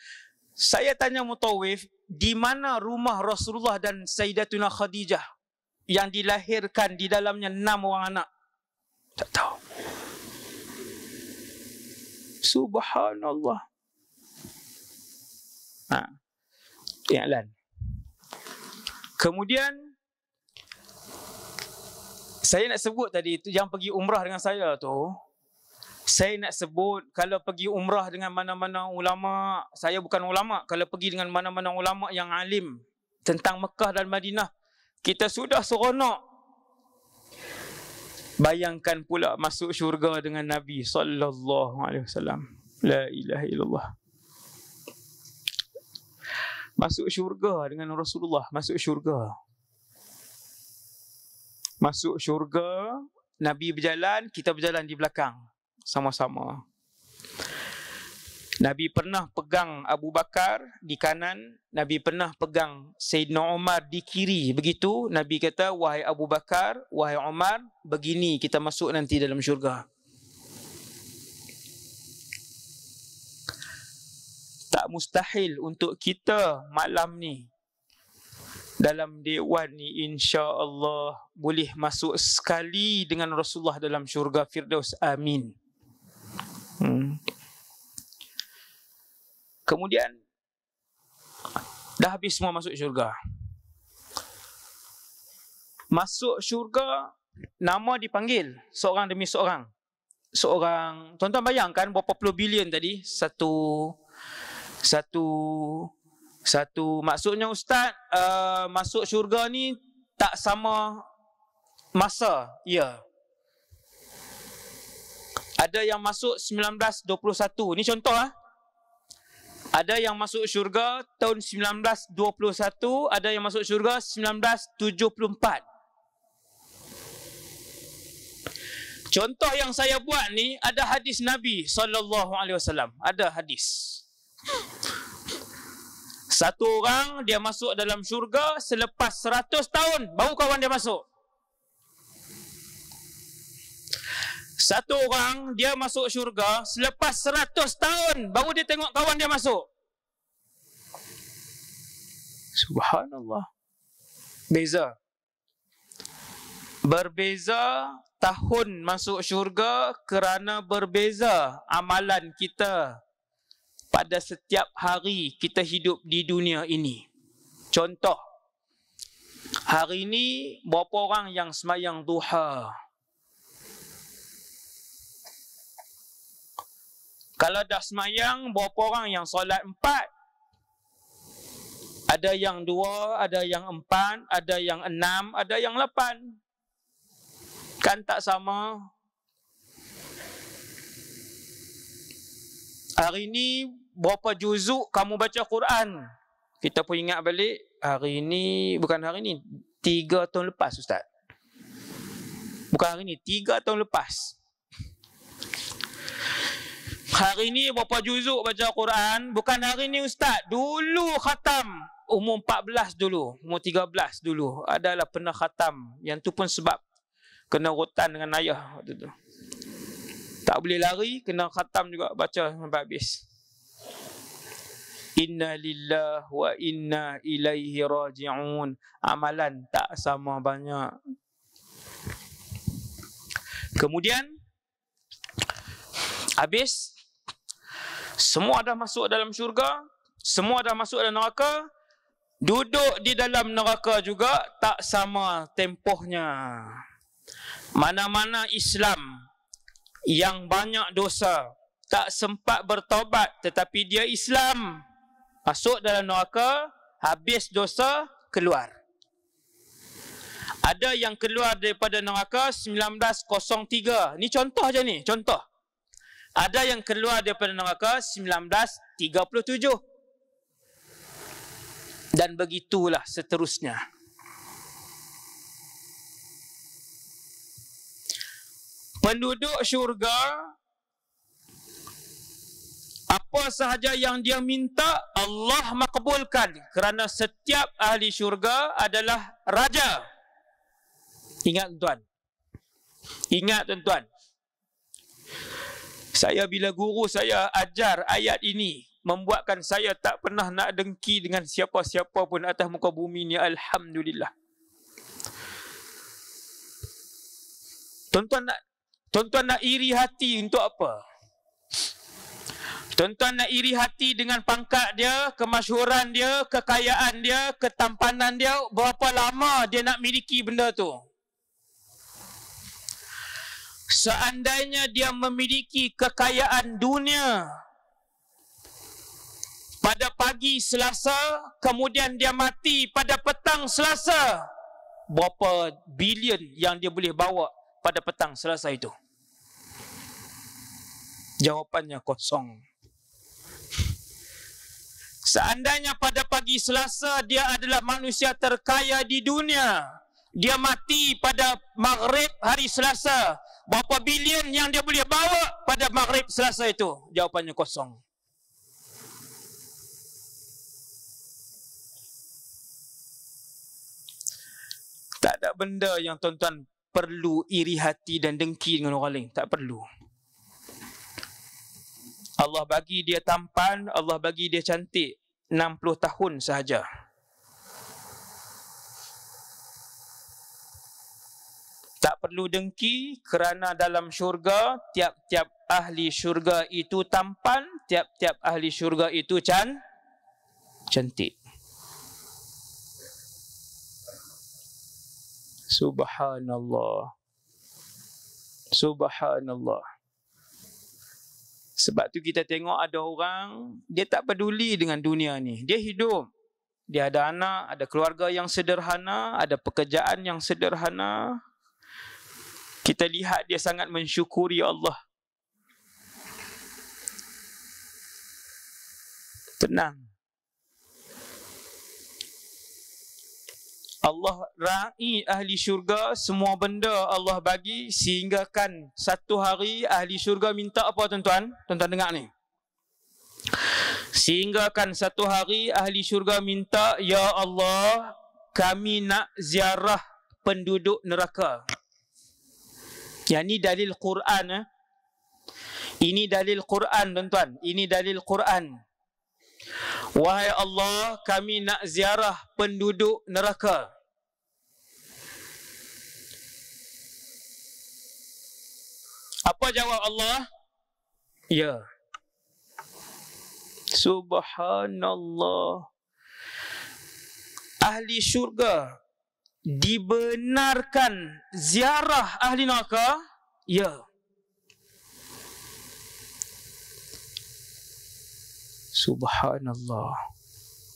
Saya tanya mutawif, di mana rumah Rasulullah dan Sayyidatuna Khadijah yang dilahirkan di dalamnya 6 orang anak? Tak tahu. Subhanallah. Iklan. Kemudian saya nak sebut tadi tu, yang pergi umrah dengan saya tu, saya nak sebut kalau pergi umrah dengan mana-mana ulama, saya bukan ulama, kalau pergi dengan mana-mana ulama yang alim tentang Mekah dan Madinah, kita sudah seronok. Bayangkan pula masuk syurga dengan Nabi sallallahu alaihi wasallam. La ilaha illallah. Masuk syurga dengan Rasulullah, masuk syurga. Masuk syurga, Nabi berjalan, kita berjalan di belakang. Sama-sama. Nabi pernah pegang Abu Bakar di kanan, Nabi pernah pegang Sayyidina Umar di kiri. Begitu Nabi kata, wahai Abu Bakar, wahai Umar, begini kita masuk nanti dalam syurga. Tak mustahil untuk kita malam ni dalam dewan ni, insya-Allah boleh masuk sekali dengan Rasulullah dalam syurga Firdaus. Amin. Kemudian dah habis semua masuk syurga. Masuk syurga, nama dipanggil seorang demi seorang. Seorang, tuan-tuan bayangkan berapa puluh bilion tadi? Satu maksudnya ustaz, masuk syurga ni tak sama masa. Ya. Ada yang masuk 1921. Ni contoh Ada yang masuk syurga tahun 1921, ada yang masuk syurga 1974. Contoh yang saya buat ni ada hadis Nabi sallallahu alaihi wasallam. Ada hadis. Satu orang dia masuk dalam syurga selepas 100 tahun baru kawan dia masuk. Satu orang dia masuk syurga selepas 100 tahun baru dia tengok kawan dia masuk. Subhanallah. Beza. Berbeza tahun masuk syurga kerana berbeza amalan kita pada setiap hari kita hidup di dunia ini. Contoh, hari ini berapa orang yang sembahyang duha? Kalau dah sembahyang, berapa orang yang solat 4? Ada yang 2, ada yang 4, ada yang 6, ada yang 8. Kan tak sama. Hari ini berapa juzuk kamu baca Quran? Kita pun ingat balik, hari ini, bukan hari ini, 3 tahun lepas Ustaz. Bukan hari ni, 3 tahun lepas. Hari ni berapa juzuk baca Quran? Bukan hari ni ustaz. Dulu khatam. Umur 14 dulu. Umur 13 dulu. Adalah pernah khatam. Yang tu pun sebab kena rotan dengan ayah waktu tu. Tak boleh lari, kena khatam juga baca sampai habis. Inna lillahi wa inna ilaihi raji'un. Amalan tak sama banyak. Kemudian habis, semua dah masuk dalam syurga, semua dah masuk dalam neraka. Duduk di dalam neraka juga tak sama tempohnya. Mana-mana Islam yang banyak dosa, tak sempat bertaubat, tetapi dia Islam, masuk dalam neraka, habis dosa, keluar. Ada yang keluar daripada neraka 1903. Ni contoh je ni, contoh. Ada yang keluar daripada neraka 1937. Dan begitulah seterusnya. Penduduk syurga, apa sahaja yang dia minta, Allah makbulkan. Kerana setiap ahli syurga adalah raja. Ingat tuan-tuan. Ingat tuan-tuan. Saya bila guru saya ajar ayat ini, membuatkan saya tak pernah nak dengki dengan siapa-siapa pun atas muka bumi ni. Alhamdulillah. Tuan-tuan nak iri hati untuk apa? Tuan-tuan nak iri hati dengan pangkat dia, kemasyhuran dia, kekayaan dia, ketampanan dia. Berapa lama dia nak miliki benda tu? Seandainya dia memiliki kekayaan dunia pada pagi Selasa, kemudian dia mati pada petang Selasa, berapa bilion yang dia boleh bawa pada petang Selasa itu? Jawapannya kosong. Seandainya pada pagi Selasa dia adalah manusia terkaya di dunia, dia mati pada Maghrib hari Selasa, berapa bilion yang dia boleh bawa pada Maghrib Selasa itu? Jawapannya kosong. Tak ada benda yang tuan-tuan perlu iri hati dan dengki dengan orang lain. Tak perlu. Allah bagi dia tampan, Allah bagi dia cantik 60 tahun sahaja. Tak perlu dengki kerana dalam syurga tiap-tiap ahli syurga itu tampan, tiap-tiap ahli syurga itu cantik. Subhanallah. Subhanallah. Sebab tu kita tengok ada orang, dia tak peduli dengan dunia ni. Dia hidup. Dia ada anak, ada keluarga yang sederhana, ada pekerjaan yang sederhana. Kita lihat dia sangat mensyukuri Allah. Tenang. Allah ra'i ahli syurga, semua benda Allah bagi, sehingga kan satu hari ahli syurga minta apa tuan-tuan? Tuan-tuan dengar ni. Sehingga kan satu hari ahli syurga minta, ya Allah, kami nak ziarah penduduk neraka. Yang ni dalil Quran. Ini dalil Quran tuan-tuan. Ini dalil Quran. Wahai Allah, kami nak ziarah penduduk neraka. Apa jawab Allah? Ya. Subhanallah. Ahli syurga dibenarkan ziarah ahli neraka? Ya. Subhanallah.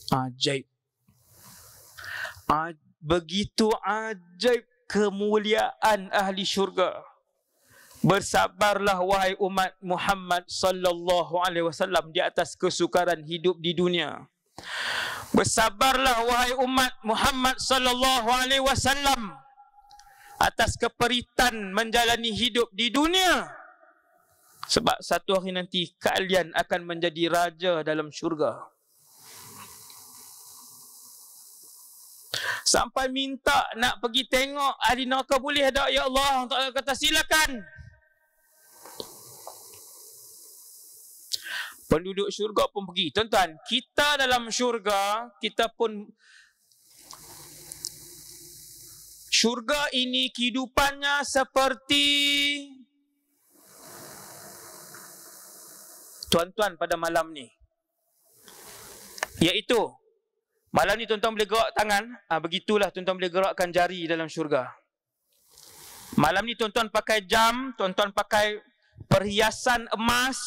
Ajaib. Begitu ajaib kemuliaan ahli syurga. Bersabarlah wahai umat Muhammad sallallahu alaihi wasallam di atas kesukaran hidup di dunia. Bersabarlah wahai umat Muhammad sallallahu alaihi wasallam atas keperitan menjalani hidup di dunia. Sebab satu hari nanti kalian akan menjadi raja dalam syurga. Sampai minta nak pergi tengok ahli neraka, boleh tak ya Allah? Allah kata silakan. Penduduk syurga pun pergi. Tuan-tuan, kita dalam syurga, kita pun syurga ini kehidupannya seperti tuan-tuan pada malam ni. Iaitu malam ni tuan-tuan boleh gerak tangan. Begitulah tuan-tuan boleh gerakkan jari dalam syurga. Malam ni tuan-tuan pakai jam, tuan-tuan pakai perhiasan emas,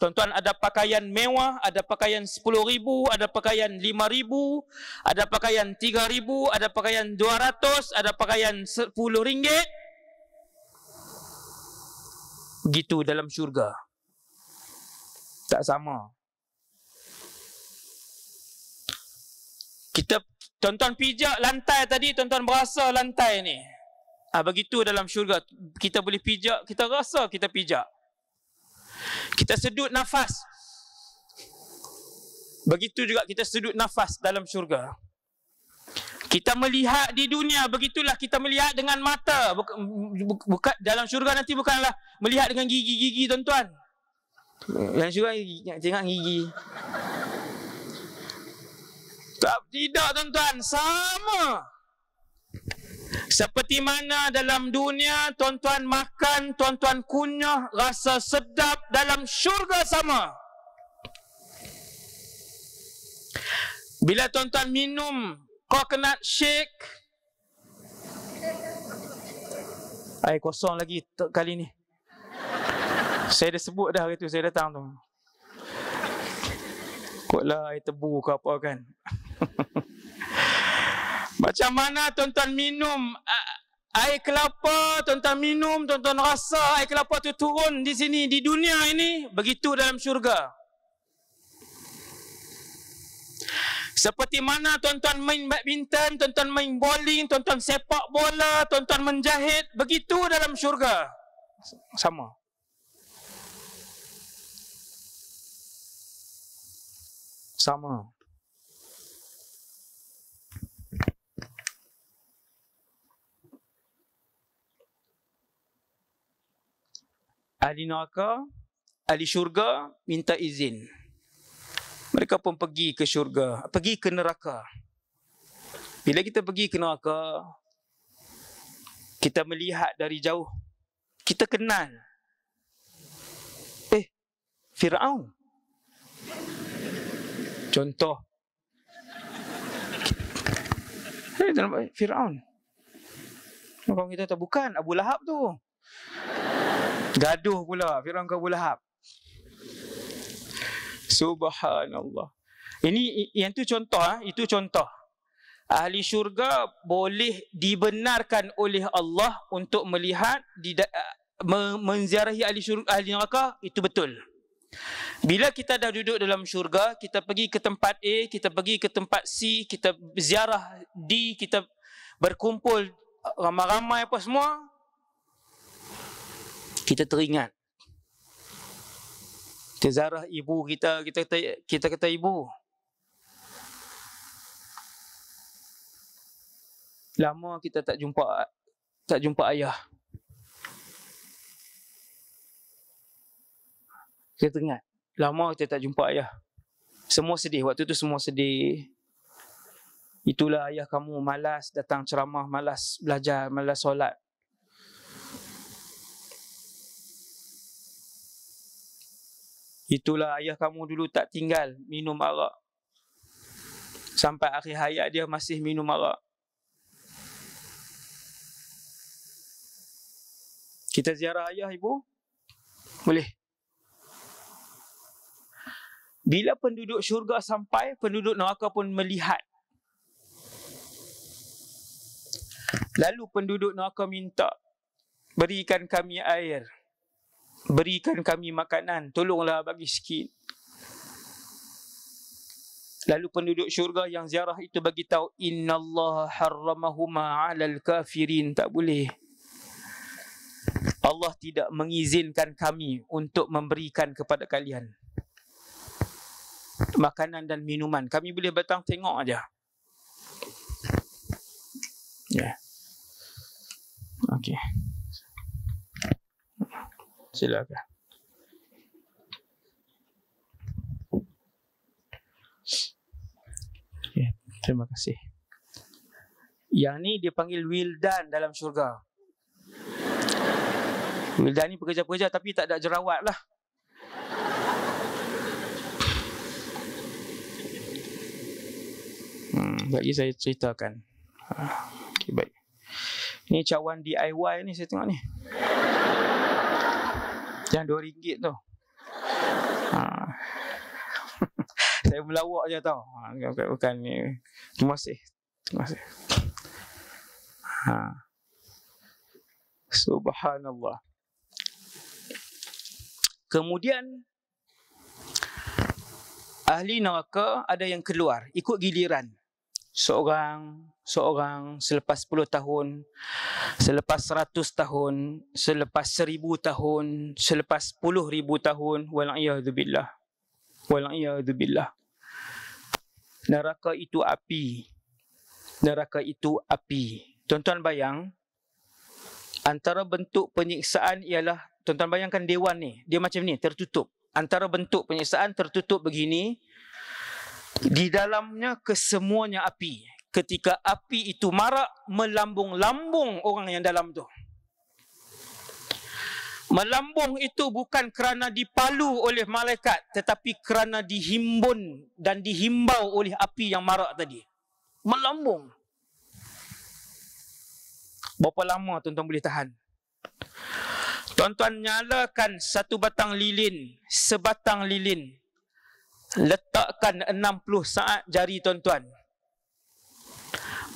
tuan-tuan ada pakaian mewah, ada pakaian 10,000, ada pakaian 5,000, ada pakaian 3,000, ada pakaian 200, ada pakaian RM10. Begitu dalam syurga. Tak sama. Kita, tuan-tuan pijak lantai tadi, tuan-tuan berasa lantai ni. Begitu dalam syurga. Kita boleh pijak, kita rasa kita pijak. Kita sedut nafas. Begitu juga kita sedut nafas dalam syurga. Kita melihat di dunia, begitulah kita melihat dengan mata. Bukan dalam syurga nanti bukanlah melihat dengan gigi-gigi, tuan-tuan. Yang syurga tengok gigi. Tidak, tuan-tuan, sama. Seperti mana dalam dunia tuan-tuan makan, tuan-tuan kunyah, rasa sedap, dalam syurga sama. Bila tuan-tuan minum coconut shake, air kosong lagi kali ni. Saya dah sebut dah hari tu saya datang tu. Kotlah air tebu ke apa kan. Macam mana tuan-tuan minum air kelapa, tuan-tuan minum, tuan-tuan rasa air kelapa tu turun di sini, di dunia ini. Begitu dalam syurga. Seperti mana tuan-tuan main badminton, tuan-tuan main bowling, tuan-tuan sepak bola, tuan-tuan menjahit. Begitu dalam syurga. Sama. Sama. Ahli neraka, ahli syurga minta izin. Mereka pun pergi ke syurga, pergi ke neraka. Bila kita pergi ke neraka, kita melihat dari jauh, kita kenal. Firaun. Contoh. Firaun. Kalau kita tahu bukan Abu Lahab tu. Gaduh pula Firaun ke Abu Lahab. Subhanallah. Ini yang tu contoh, itu contoh. Ahli syurga boleh dibenarkan oleh Allah untuk melihat menziarahi ahli syurga, ahli neraka, itu betul. Bila kita dah duduk dalam syurga, kita pergi ke tempat A, kita pergi ke tempat C, kita ziarah D, kita berkumpul ramai-ramai apa semua, kita teringat. Kita ziarah ibu kita, kita kata ibu, lama kita tak jumpa ayah. Kita teringat, lama kita tak jumpa ayah. Semua sedih, waktu tu semua sedih. Itulah ayah kamu malas datang ceramah, malas belajar, malas solat. Itulah ayah kamu dulu tak tinggal minum arak. Sampai akhir hayat dia masih minum arak. Kita ziarah ayah, ibu? Boleh. Bila penduduk syurga sampai, penduduk neraka pun melihat. Lalu penduduk neraka minta, berikan kami air, berikan kami makanan, tolonglah bagi sikit. Lalu penduduk syurga yang ziarah itu bagi tahu, innallaha harramahuma 'alal kafirin, tak boleh. Allah tidak mengizinkan kami untuk memberikan kepada kalian makanan dan minuman. Kami boleh datang tengok aja. Ya. Okey. Silakan. Okay, terima kasih. Yang ni dia panggil wildan dalam syurga. Wildan ni pekerja-pekerja tapi tak ada jerawat lah. Bagi saya ceritakan. Okay, baik. Ni cawan DIY ni saya tengok ni. Yang RM2 tu. Saya melawak je tau. Bukan ni. Terima kasih. Terima kasih. Subhanallah. Kemudian ahli neraka ada yang keluar ikut giliran. Seorang selepas 10 tahun, selepas 100 tahun, selepas 1000 tahun, selepas 10,000 tahun. Wal'iyadzubillah. Wal'iyadzubillah. Neraka itu api. Neraka itu api. Tuan-tuan bayang, antara bentuk penyiksaan ialah, tuan-tuan bayangkan dewan ni, dia macam ni, tertutup. Antara bentuk penyiksaan tertutup begini, di dalamnya kesemuanya api. Ketika api itu marak, melambung-lambung orang yang dalam tu. Melambung itu bukan kerana dipalu oleh malaikat, tetapi kerana dihimbun dan dihimbau oleh api yang marak tadi. Melambung. Berapa lama tuan-tuan boleh tahan? Tuan-tuan nyalakan satu batang lilin, sebatang lilin. Letakkan 60 saat jari tuan-tuan.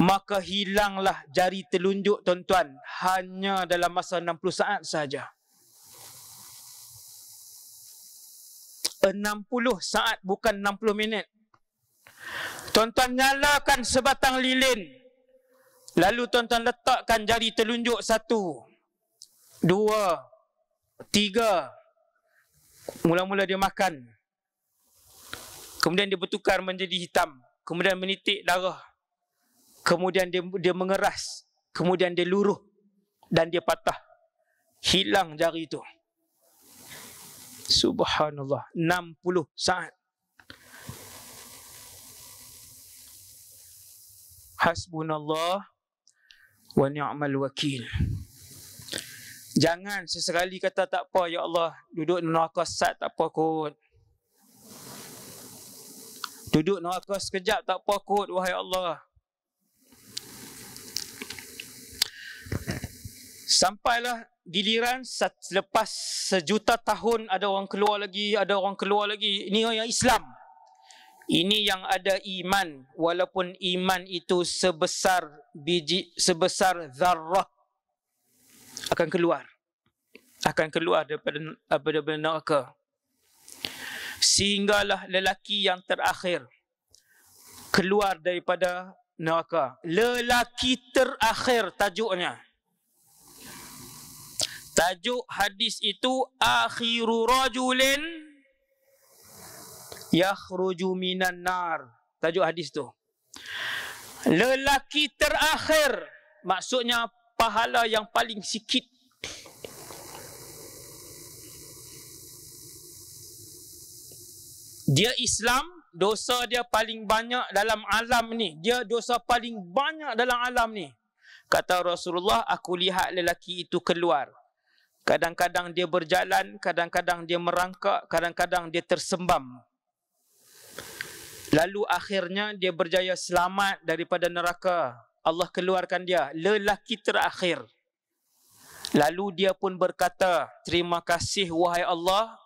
Maka hilanglah jari telunjuk tuan-tuan hanya dalam masa 60 saat saja. 60 saat bukan 60 minit. Tuan-tuan nyalakan sebatang lilin. Lalu tuan-tuan letakkan jari telunjuk 1, 2, 3. Mula-mula dia makan. Kemudian dia bertukar menjadi hitam. Kemudian menitik darah. Kemudian dia mengeras. Kemudian dia luruh. Dan dia patah. Hilang jari itu. Subhanallah. 60 saat. Hasbunallah wa ni'mal wakil. Jangan sesekali kata tak apa, ya Allah, duduk neraka sat tak apa kot. Duduk neraka sekejap tak apa kot, wahai Allah. Sampailah giliran selepas 1,000,000 tahun ada orang keluar lagi, ada orang keluar lagi. Ini orang yang Islam. Ini yang ada iman, walaupun iman itu sebesar biji, sebesar zarrah, akan keluar daripada neraka. Sehinggalah lelaki yang terakhir keluar daripada neraka. Lelaki terakhir tajuknya. Tajuk hadis itu akhiru rajulin yakhruju minan nar. Tajuk hadis tu. Lelaki terakhir, maksudnya pahala yang paling sikit. Dia Islam, dosa dia paling banyak dalam alam ni. Dia dosa paling banyak dalam alam ni. Kata Rasulullah, aku lihat lelaki itu keluar. Kadang-kadang dia berjalan, kadang-kadang dia merangkak, kadang-kadang dia tersembam. Lalu akhirnya dia berjaya selamat daripada neraka. Allah keluarkan dia, lelaki terakhir. Lalu dia pun berkata, terima kasih wahai Allah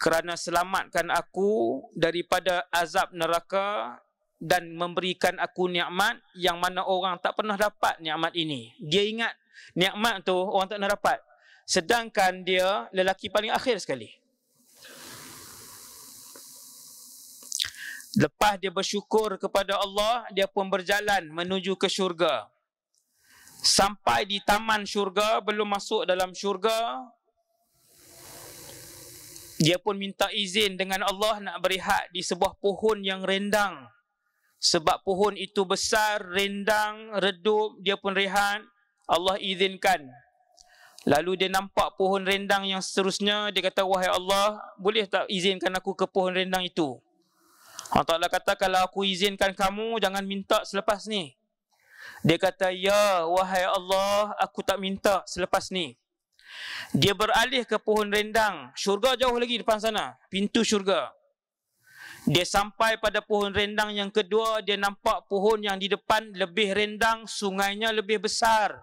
kerana selamatkan aku daripada azab neraka dan memberikan aku nikmat yang mana orang tak pernah dapat nikmat ini. Dia ingat nikmat tu orang tak pernah dapat. Sedangkan dia lelaki paling akhir sekali. Lepas dia bersyukur kepada Allah, dia pun berjalan menuju ke syurga. sampai di taman syurga, belum masuk dalam syurga, dia pun minta izin dengan Allah nak berehat di sebuah pohon yang rendang. Sebab pohon itu besar, rendang, redup, dia pun rehat. Allah izinkan. Lalu dia nampak pohon rendang yang seterusnya. Dia kata, wahai Allah, boleh tak izinkan aku ke pohon rendang itu? Allah Ta'ala kata, kalau aku izinkan kamu, jangan minta selepas ni. Dia kata, ya wahai Allah, aku tak minta selepas ni. Dia beralih ke pohon rendang. Syurga jauh lagi depan sana, pintu syurga. Dia sampai pada pohon rendang yang kedua. Dia nampak pohon yang di depan lebih rendang, sungainya lebih besar.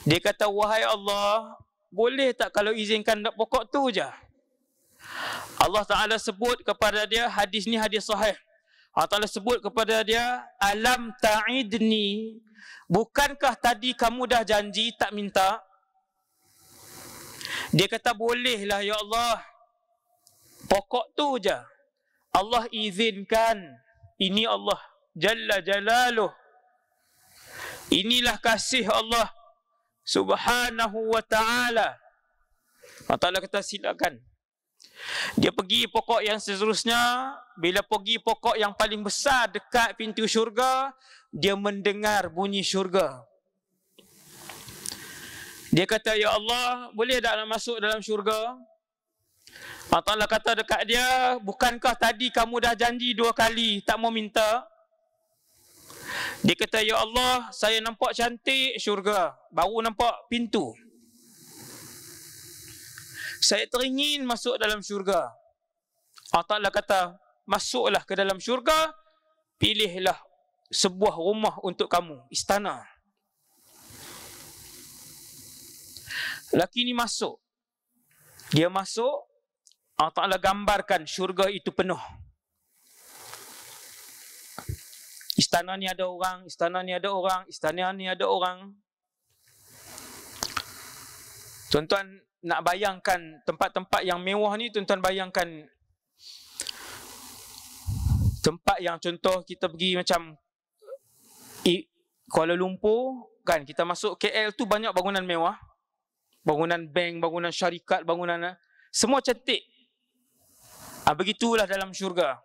Dia kata, wahai Allah, boleh tak kalau izinkan pokok tu je? Allah Ta'ala sebut kepada dia, hadis ni hadis sahih. Allah Ta'ala sebut kepada dia, alam ta'idni, bukankah tadi kamu dah janji tak minta? Dia kata, bolehlah ya Allah, pokok tu je. Allah izinkan. Ini Allah Jalla Jalaluh. Inilah kasih Allah Subhanahu wa ta'ala. Allah Ta'ala kata, silakan. Dia pergi pokok yang seterusnya. Bila pergi pokok yang paling besar dekat pintu syurga, dia mendengar bunyi syurga. Dia kata, ya Allah, boleh tak nak masuk dalam syurga? Allah Ta'ala kata dekat dia, bukankah tadi kamu dah janji 2 kali tak mau minta? Dia kata, ya Allah, saya nampak cantik syurga, baru nampak pintu. Saya teringin masuk dalam syurga. Allah Ta'ala kata, masuklah ke dalam syurga, pilihlah sebuah rumah untuk kamu, istana. Laki ni masuk. Dia masuk, Allah Ta'ala gambarkan syurga itu penuh. Istana ni ada orang, istana ni ada orang, istana ni ada orang. Tuan-tuan nak bayangkan tempat-tempat yang mewah ni, tuan-tuan bayangkan tempat yang contoh kita pergi macam Kuala Lumpur kan, kita masuk KL tu banyak bangunan mewah. Bangunan bank, bangunan syarikat, bangunan semua cantik. Begitulah dalam syurga.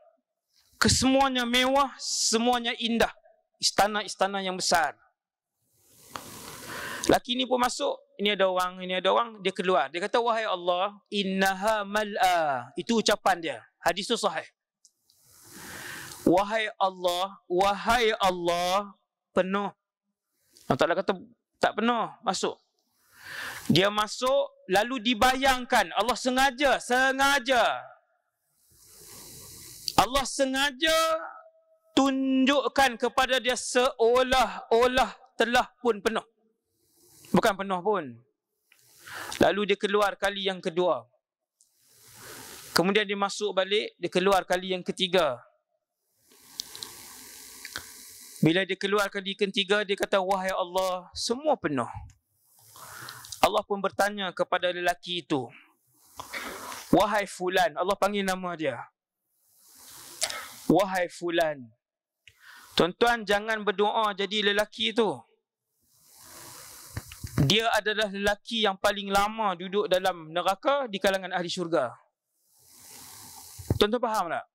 Kesemuanya mewah, semuanya indah. Istana-istana yang besar. Laki ni pun masuk, ini ada orang, ini ada orang, dia keluar. Dia kata, wahai Allah, innaha mal'a. Itu ucapan dia. Hadis tu sahih. Wahai Allah, penuh. Allah Ta'ala kata, tak penuh, masuk. Dia masuk, lalu dibayangkan, Allah sengaja Allah sengaja tunjukkan kepada dia seolah-olah telah pun penuh. Bukan penuh pun. Lalu dia keluar kali yang kedua. Kemudian dia masuk balik, dia keluar kali yang ketiga. Bila dia keluar kali ketiga, dia kata, wahai Allah, semua penuh. Allah pun bertanya kepada lelaki itu, wahai fulan, Allah panggil nama dia. Wahai fulan. Tuan-tuan, jangan berdoa jadi lelaki itu. Dia adalah lelaki yang paling lama duduk dalam neraka di kalangan ahli syurga. Tuan-tuan faham tak?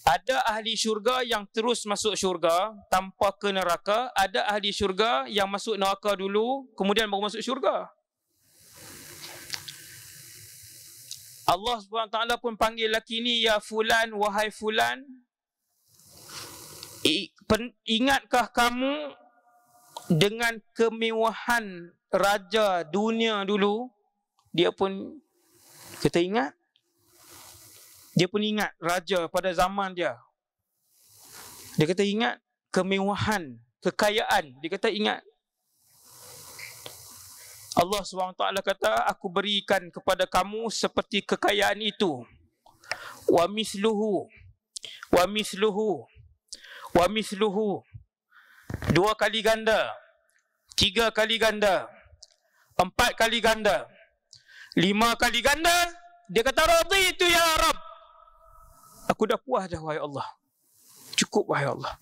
Ada ahli syurga yang terus masuk syurga tanpa ke neraka. Ada ahli syurga yang masuk neraka dulu, kemudian baru masuk syurga. Allah SWT pun panggil lelaki ni, ya fulan, wahai fulan, ingatkah kamu dengan kemewahan raja dunia dulu? Dia pun kata ingat. Dia pun ingat raja pada zaman dia. Dia kata ingat kemewahan, kekayaan. Dia kata ingat. Allah SWT kata, aku berikan kepada kamu seperti kekayaan itu. Wa mithluhu, wa mithluhu, wa mithluhu. 2 kali ganda, 3 kali ganda, 4 kali ganda, 5 kali ganda. Dia kata, raditu ya Rabb. Aku dah puas dah, wahai Allah. Cukup, wahai Allah.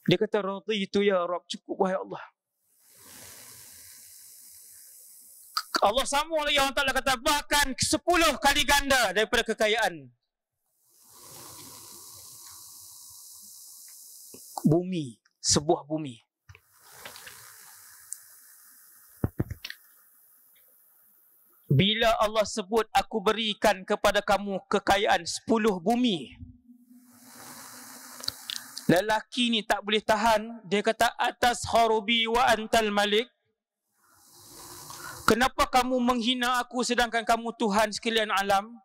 Dia kata, raditu ya Rabb, cukup wahai Allah. Allah sambung lagi, Allah Ta'ala kata, bahkan 10 kali ganda daripada kekayaan bumi, sebuah bumi. Bila Allah sebut, aku berikan kepada kamu kekayaan 10 bumi, lelaki ni tak boleh tahan. Dia kata, atas kharubi wa antal malik. Kenapa kamu menghina aku sedangkan kamu Tuhan sekalian alam?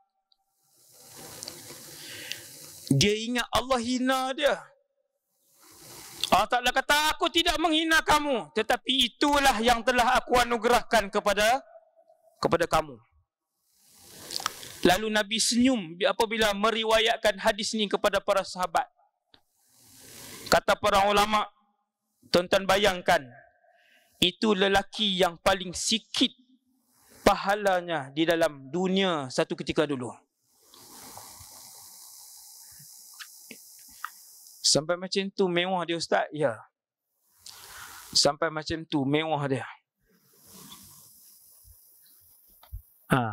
Dia ingat Allah hina dia. Allah Ta'ala kata, aku tidak menghina kamu, tetapi itulah yang telah aku anugerahkan kepada kamu. Lalu Nabi senyum apabila meriwayatkan hadis ini kepada para sahabat. Kata para ulama, tuan-tuan bayangkan, itu lelaki yang paling sikit pahalanya di dalam dunia satu ketika dulu. Sampai macam tu mewah dia, Ustaz? Ya. Sampai macam tu mewah dia.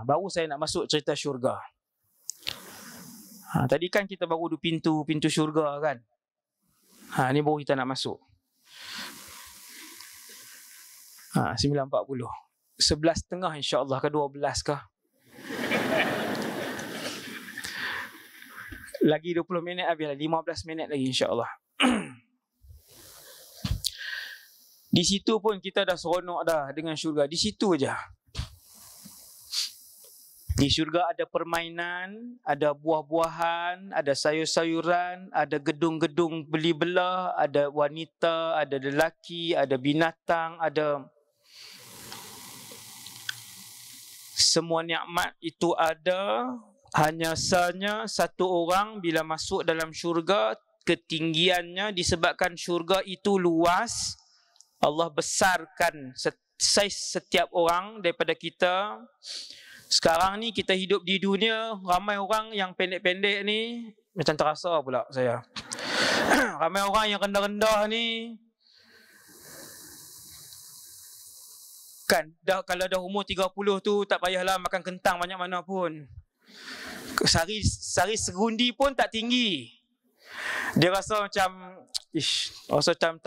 Baru saya nak masuk cerita syurga. Tadi kan kita baru di pintu syurga kan. Ni baru kita nak masuk. 9.40. 11.30 insya-Allah ke 12 kah? Lagi 20 minit habis, 15 minit lagi insya-Allah. Di situ pun kita dah seronok dah dengan syurga. Di situ aja. Di syurga ada permainan, ada buah-buahan, ada sayur-sayuran, ada gedung-gedung beli belah, ada wanita, ada lelaki, ada binatang, ada semua nikmat itu ada. Hanya sahaja satu orang bila masuk dalam syurga, ketinggiannya disebabkan syurga itu luas, Allah besarkan saiz setiap orang daripada kita. Sekarang ni kita hidup di dunia, ramai orang yang pendek-pendek ni, macam terasa pula saya. Ramai orang yang rendah-rendah ni kan dah, kalau dah umur 30 tu tak payahlah makan kentang banyak mana pun. Sari segundi pun tak tinggi. Dia rasa macam rasa macam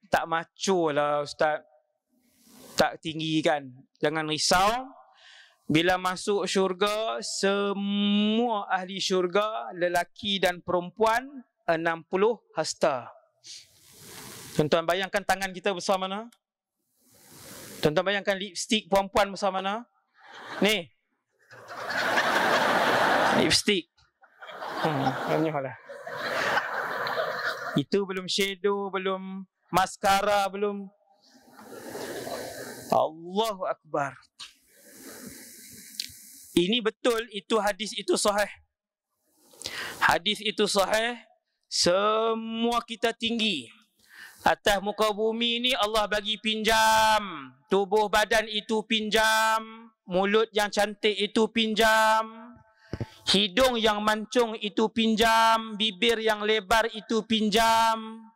tak macho lah Ustaz. Tak tinggi kan. Jangan risau. Bila masuk syurga, semua ahli syurga, lelaki dan perempuan, 60 hasta. Tuan-tuan bayangkan tangan kita besar mana? Tuan-tuan bayangkan lipstick perempuan besar mana? Ni. Lipstick. Lah. Itu belum shadow, belum mascara, belum. Allahu Akbar. Ini betul, itu hadis itu sahih. Hadis itu sahih. Semua kita tinggi. Atas muka bumi ni Allah bagi pinjam. Tubuh badan itu pinjam. Mulut yang cantik itu pinjam. Hidung yang mancung itu pinjam. Bibir yang lebar itu pinjam.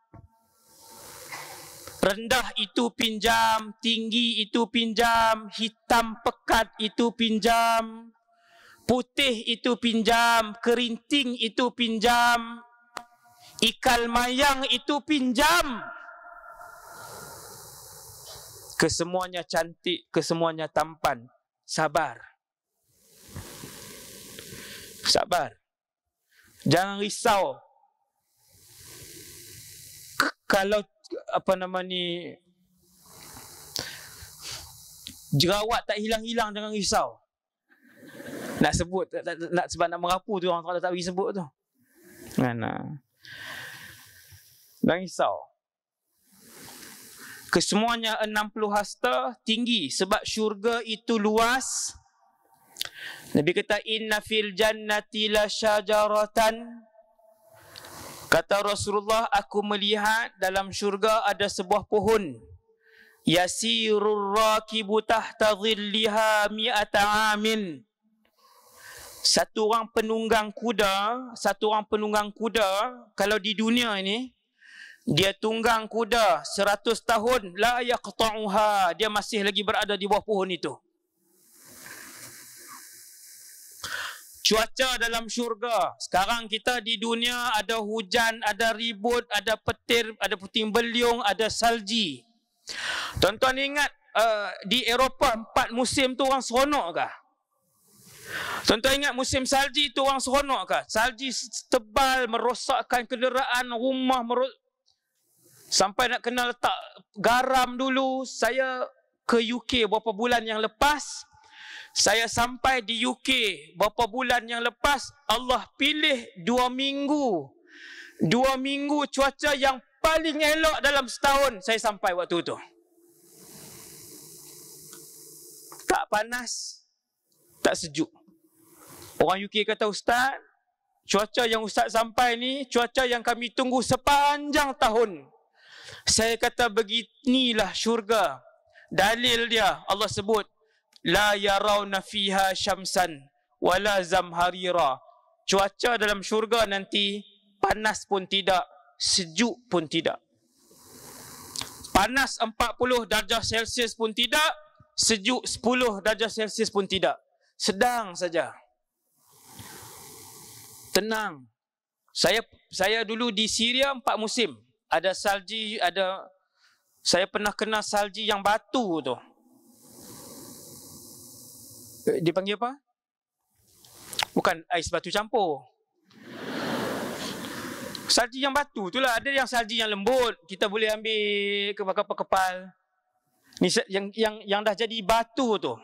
Rendah itu pinjam, tinggi itu pinjam, hitam pekat itu pinjam, putih itu pinjam, kerinting itu pinjam, ikal mayang itu pinjam. Kesemuanya cantik, kesemuanya tampan. Sabar. Sabar. Jangan risau. Kalau jerawat tak hilang-hilang, jangan risau. Nak sebut nak sebab nak merapu tu orang tak bagi sebut tu. Jangan risau. Kesemuanya 60 hasta, tinggi sebab syurga itu luas. Nabi kata inna fil jannati la syajaratan. Kata Rasulullah, aku melihat dalam syurga ada sebuah pohon. Yasirur rakibu tahta dhilliha mi'ata amin. Satu orang penunggang kuda, kalau di dunia ini, Dia tunggang kuda 100 tahun, la yaqta'uha, dia masih lagi berada di bawah pohon itu. Cuaca dalam syurga. Sekarang kita di dunia ada hujan, ada ribut, ada petir, ada puting beliung, ada salji. Tuan-tuan ingat di Eropah 4 musim tu orang seronok kah? Tuan-tuan ingat musim salji tu orang seronok kah? Salji tebal merosakkan kenderaan, rumah sampai nak kena letak garam dulu. Saya ke UK beberapa bulan yang lepas. Saya sampai di UK beberapa bulan yang lepas. Allah pilih 2 minggu. 2 minggu cuaca yang paling elok dalam setahun. Saya sampai waktu tu. Tak panas, tak sejuk. Orang UK kata, Ustaz, cuaca yang Ustaz sampai ni cuaca yang kami tunggu sepanjang tahun. Saya kata, beginilah syurga. Dalil dia, Allah sebut, la yarawna fiha syamsan wala zamharira. Cuaca dalam syurga nanti panas pun tidak, sejuk pun tidak. Panas 40 darjah Celsius pun tidak, sejuk 10 darjah Celsius pun tidak. Sedang saja. Tenang. Saya dulu di Syria 4 musim. Ada salji, saya pernah kena salji yang batu tu. Dipanggil apa? Bukan ais batu campur. Salji yang batu tu lah. Ada yang salji yang lembut, kita boleh ambil kepal-kepal. Ni yang dah jadi batu tu.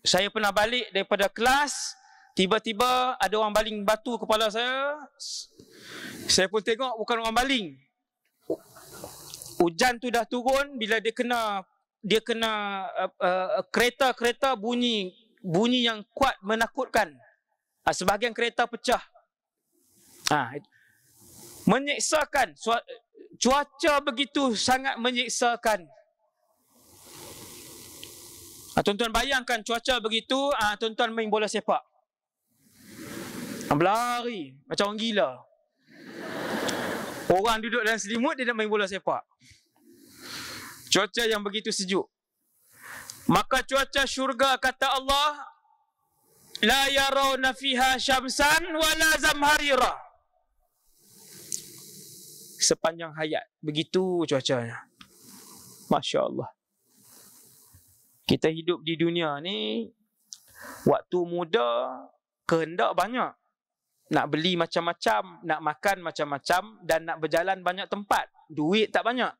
Saya pernah balik daripada kelas, tiba-tiba ada orang baling batu kepala saya. Saya pun tengok bukan orang baling. Hujan tu dah turun, bila dia kena kereta-kereta bunyi yang kuat menakutkan. Sebahagian kereta pecah. Menyeksakan. Cuaca begitu sangat menyeksakan. Tuan-tuan bayangkan cuaca begitu, tuan-tuan main bola sepak. Berlari macam orang gila. Orang duduk dalam selimut, dia nak main bola sepak. Cuaca yang begitu sejuk. Maka cuaca syurga, kata Allah, la yarawna fiha syamsan wala zamharira. Sepanjang hayat begitu cuacanya. Masya Allah. Kita hidup di dunia ni, waktu muda kehendak banyak. Nak beli macam-macam, nak makan macam-macam, dan nak berjalan banyak tempat. Duit tak banyak.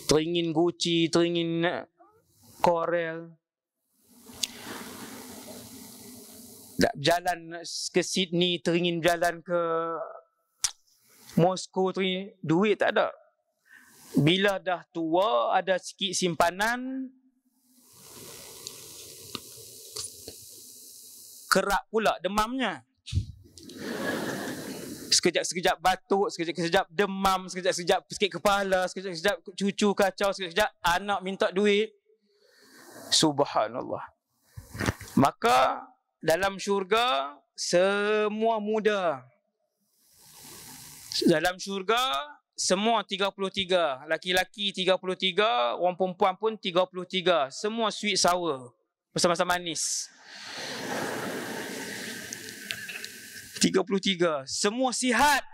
Teringin Gucci, teringin Corel. Nak berjalan ke Sydney, teringin berjalan ke Moskow, teringin. Duit tak ada. Bila dah tua, ada sikit simpanan, kerak pula demamnya. Sekejap-sekejap batuk, sekejap-sekejap demam, sekejap-sekejap sakit kepala, sekejap-sekejap cucu kacau, sekejap-sekejap anak minta duit. Subhanallah. Maka dalam syurga semua muda. Dalam syurga semua 33, laki-laki 33, orang perempuan pun 33. Semua sweet sour, bersama-sama manis. 33, semua sihat.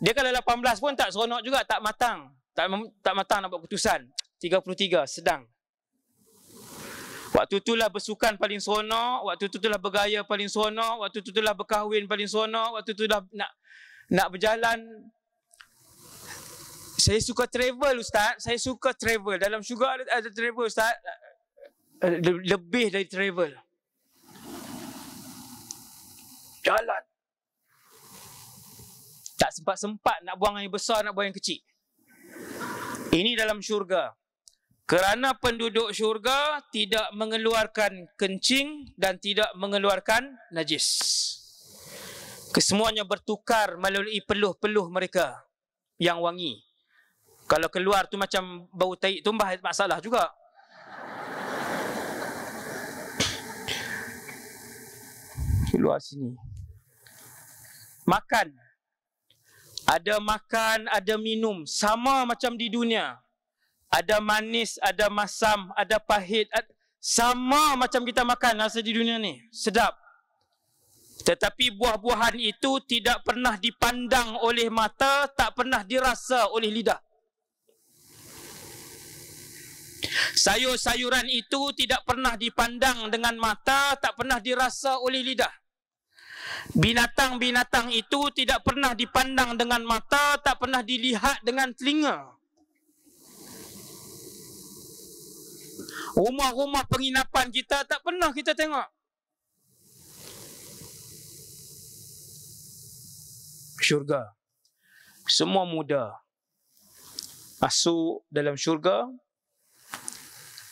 Dia kalau 18 pun tak seronok juga, tak matang. Tak matang nak buat keputusan. 33, sedang. Waktu itulah bersukan paling seronok, waktu itulah bergaya paling seronok, waktu itulah berkahwin paling seronok, waktu itulah nak berjalan. Saya suka travel, Ustaz. Saya suka travel. Dalam syurga ada travel, Ustaz. Lebih dari travel. Jalan. Tak sempat-sempat nak buang yang besar, nak buang yang kecil. Ini dalam syurga. Kerana penduduk syurga tidak mengeluarkan kencing dan tidak mengeluarkan najis. Kesemuanya bertukar melalui peluh-peluh mereka yang wangi. Kalau keluar tu macam bau tahi tumbah, masalah juga. Keluar sini. Makan. Ada makan, ada minum, sama macam di dunia. Ada manis, ada masam, ada pahit, sama macam kita makan rasa di dunia ni, sedap. Tetapi buah-buahan itu tidak pernah dipandang oleh mata, tak pernah dirasa oleh lidah. Sayur-sayuran itu tidak pernah dipandang dengan mata, tak pernah dirasa oleh lidah. Binatang-binatang itu tidak pernah dipandang dengan mata, tak pernah dilihat dengan telinga. Rumah-rumah penginapan kita tak pernah kita tengok. Syurga. Semua muda. Masuk dalam syurga.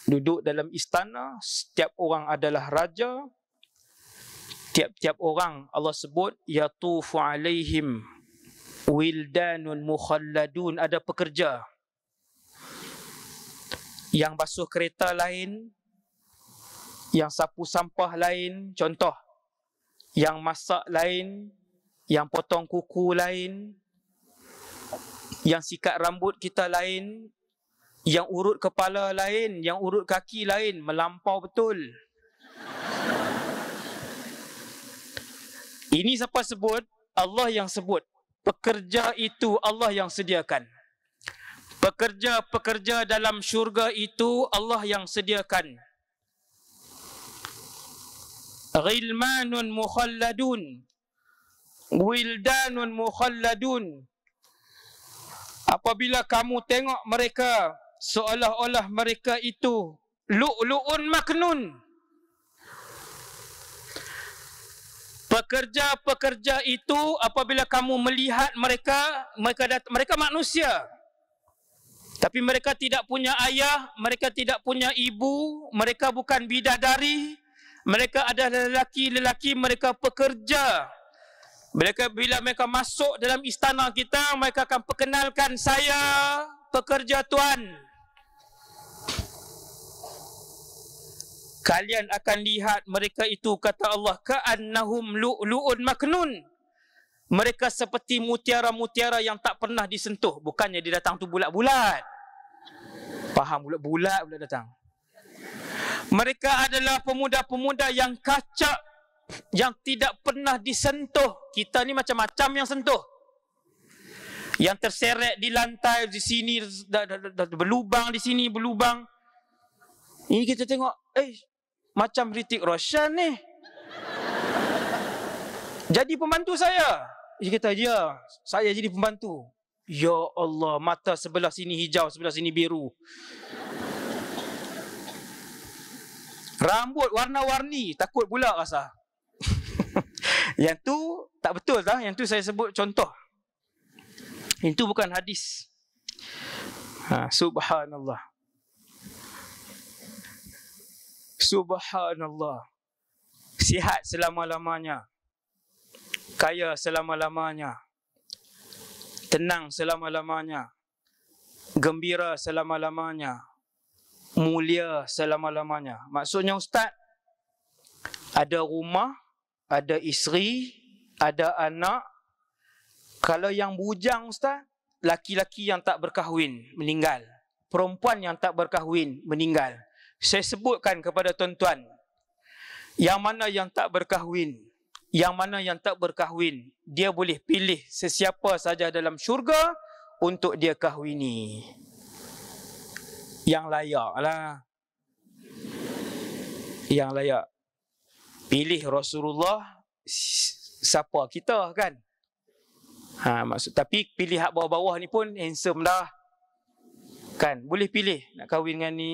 Duduk dalam istana. Setiap orang adalah raja. Tiap-tiap orang Allah sebut yatufu alaihim wildanun mukhalladun, ada pekerja. Yang basuh kereta lain, yang sapu sampah lain, contoh. Yang masak lain, yang potong kuku lain, yang sikat rambut kita lain, yang urut kepala lain, yang urut kaki lain, melampau betul. Ini siapa sebut? Allah yang sebut. Pekerja itu Allah yang sediakan. Pekerja-pekerja dalam syurga itu Allah yang sediakan. Ghilmanun mukhalladun, wildanun mukhalladun. Apabila kamu tengok mereka, seolah-olah mereka itu lu'lu'un maknun. Pekerja-pekerja itu apabila kamu melihat mereka, mereka manusia. Tapi mereka tidak punya ayah, mereka tidak punya ibu, mereka bukan bidadari, mereka adalah lelaki-lelaki, mereka pekerja. Bila mereka masuk dalam istana kita, mereka akan perkenalkan, saya pekerja Tuan. Kalian akan lihat mereka itu, kata Allah, ka'annahum lu'lu'un maknun. Mereka seperti mutiara-mutiara yang tak pernah disentuh. Bukannya dia datang tu bulat-bulat. Faham, bulat-bulat pula datang. Mereka adalah pemuda-pemuda yang kacak, yang tidak pernah disentuh. Kita ni macam-macam yang sentuh. Yang terseret di lantai, di sini berlubang, di sini berlubang. Ini kita tengok, macam Hrithik Roshan ni. Jadi pembantu saya. Dia kata, ya, saya jadi pembantu. Ya Allah, mata sebelah sini hijau, sebelah sini biru. Rambut warna-warni, takut pula rasa. Yang tu tak betul tak? Yang tu saya sebut contoh. Itu bukan hadis. Subhanallah. Subhanallah. Sihat selama-lamanya. Kaya selama-lamanya. Tenang selama-lamanya. Gembira selama-lamanya. Mulia selama-lamanya. Maksudnya Ustaz, ada rumah, ada isteri, ada anak. Kalau yang bujang Ustaz, laki-laki yang tak berkahwin meninggal. Perempuan yang tak berkahwin meninggal. Saya sebutkan kepada tuan-tuan, yang mana yang tak berkahwin, yang mana yang tak berkahwin, dia boleh pilih sesiapa saja dalam syurga untuk dia kahwini. Yang layak lah. Yang layak. Pilih Rasulullah, siapa kita kan? Tapi pilih hak bawah-bawah ni pun handsome dah. Kan? Boleh pilih nak kahwin dengan ni.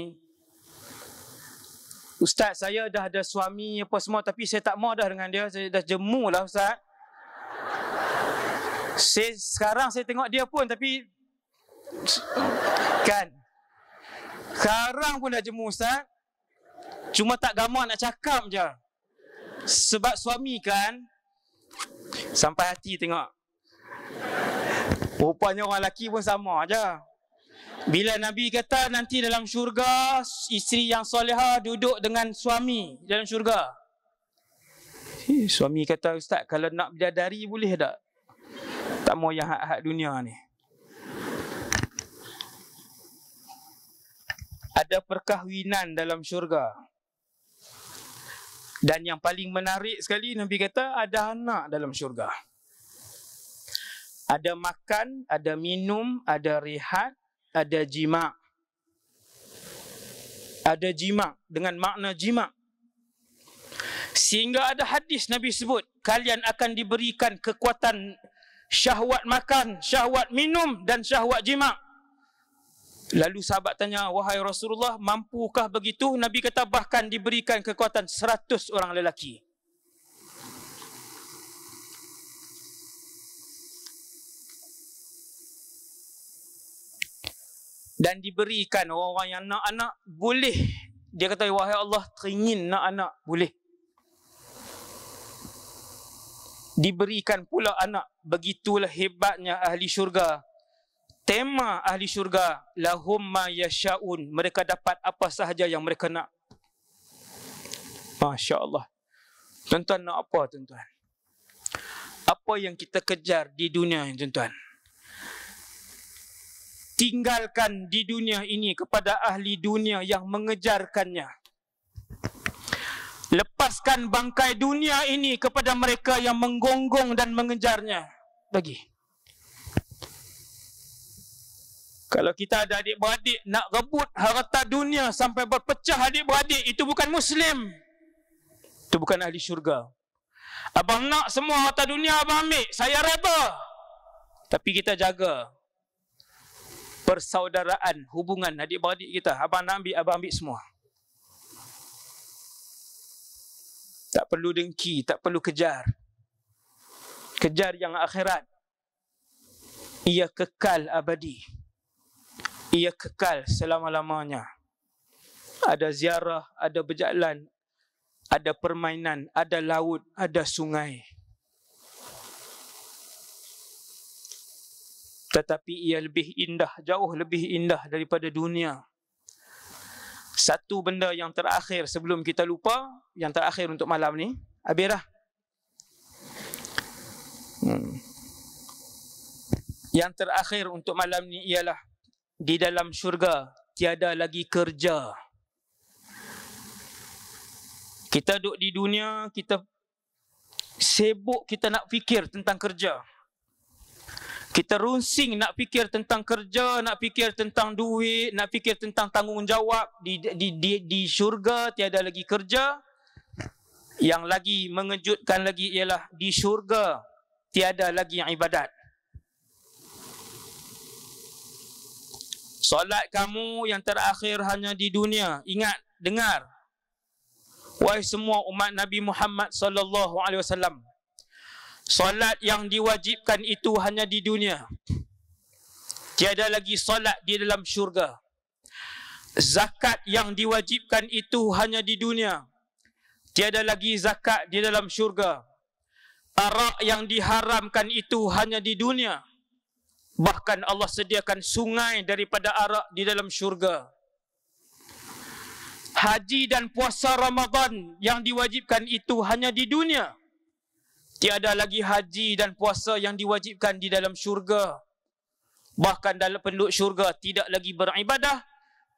Ustaz, saya dah ada suami apa semua, tapi saya tak mau dah dengan dia. Saya dah jemu lah Ustaz. Sekarang saya tengok dia pun, tapi kan, sekarang pun dah jemu Ustaz. Cuma tak gamar nak cakap je. Sebab suami kan, sampai hati tengok. Rupanya orang lelaki pun sama je. Bila Nabi kata nanti dalam syurga, isteri yang solehah duduk dengan suami dalam syurga. Suami kata, Ustaz, kalau nak bidadari boleh tak? Tak mau yang hak-hak dunia ni. Ada perkahwinan dalam syurga. Dan yang paling menarik sekali, Nabi kata ada anak dalam syurga. Ada makan, ada minum, ada rehat, ada jima'. Ada jima' dengan makna jima'. Sehingga ada hadis Nabi sebut, kalian akan diberikan kekuatan syahwat makan, syahwat minum dan syahwat jima'. Lalu sahabat tanya, wahai Rasulullah, mampukah begitu? Nabi kata bahkan diberikan kekuatan 100 orang lelaki. Dan diberikan orang-orang yang nak anak, boleh. Dia kata, wahai Allah, teringin nak anak, boleh. Diberikan pula anak. Begitulah hebatnya ahli syurga. Tema ahli syurga, lahum ma yasha'un. Mereka dapat apa sahaja yang mereka nak. Masya Allah. Tuan-tuan nak apa, tuan-tuan? Apa yang kita kejar di dunia ini, tuan-tuan? Tinggalkan di dunia ini kepada ahli dunia yang mengejarkannya. Lepaskan bangkai dunia ini kepada mereka yang menggonggong dan mengejarnya. Bagi. Kalau kita ada adik-beradik nak rebut harta dunia sampai berpecah adik-beradik, itu bukan Muslim. Itu bukan ahli syurga. Abang nak semua harta dunia abang ambil, saya reda. Tapi kita jaga persaudaraan, hubungan adik-beradik kita. Abang nak ambil, abang ambil semua. Tak perlu dengki, tak perlu kejar. Kejar yang akhirat. Ia kekal abadi. Ia kekal selama-lamanya. Ada ziarah, ada berjalan, ada permainan, ada laut, ada sungai. Tetapi ia lebih indah, jauh lebih indah daripada dunia. Satu benda yang terakhir sebelum kita lupa, yang terakhir untuk malam ni, habis dah. Yang terakhir untuk malam ni ialah di dalam syurga tiada lagi kerja. Kita duduk di dunia, kita sibuk, kita nak fikir tentang kerja. Kita runsing nak fikir tentang kerja, nak fikir tentang duit, nak fikir tentang tanggungjawab. Di syurga tiada lagi kerja. Yang lagi mengejutkan lagi ialah di syurga tiada lagi yang ibadat. Solat kamu yang terakhir hanya di dunia. Ingat, dengar. Wahai semua umat Nabi Muhammad sallallahu alaihi wasallam. Solat yang diwajibkan itu hanya di dunia. Tiada lagi solat di dalam syurga. Zakat yang diwajibkan itu hanya di dunia. Tiada lagi zakat di dalam syurga. Arak yang diharamkan itu hanya di dunia. Bahkan Allah sediakan sungai daripada arak di dalam syurga. Haji dan puasa Ramadan yang diwajibkan itu hanya di dunia. Tiada lagi haji dan puasa yang diwajibkan di dalam syurga. Bahkan dalam penduduk syurga tidak lagi beribadah.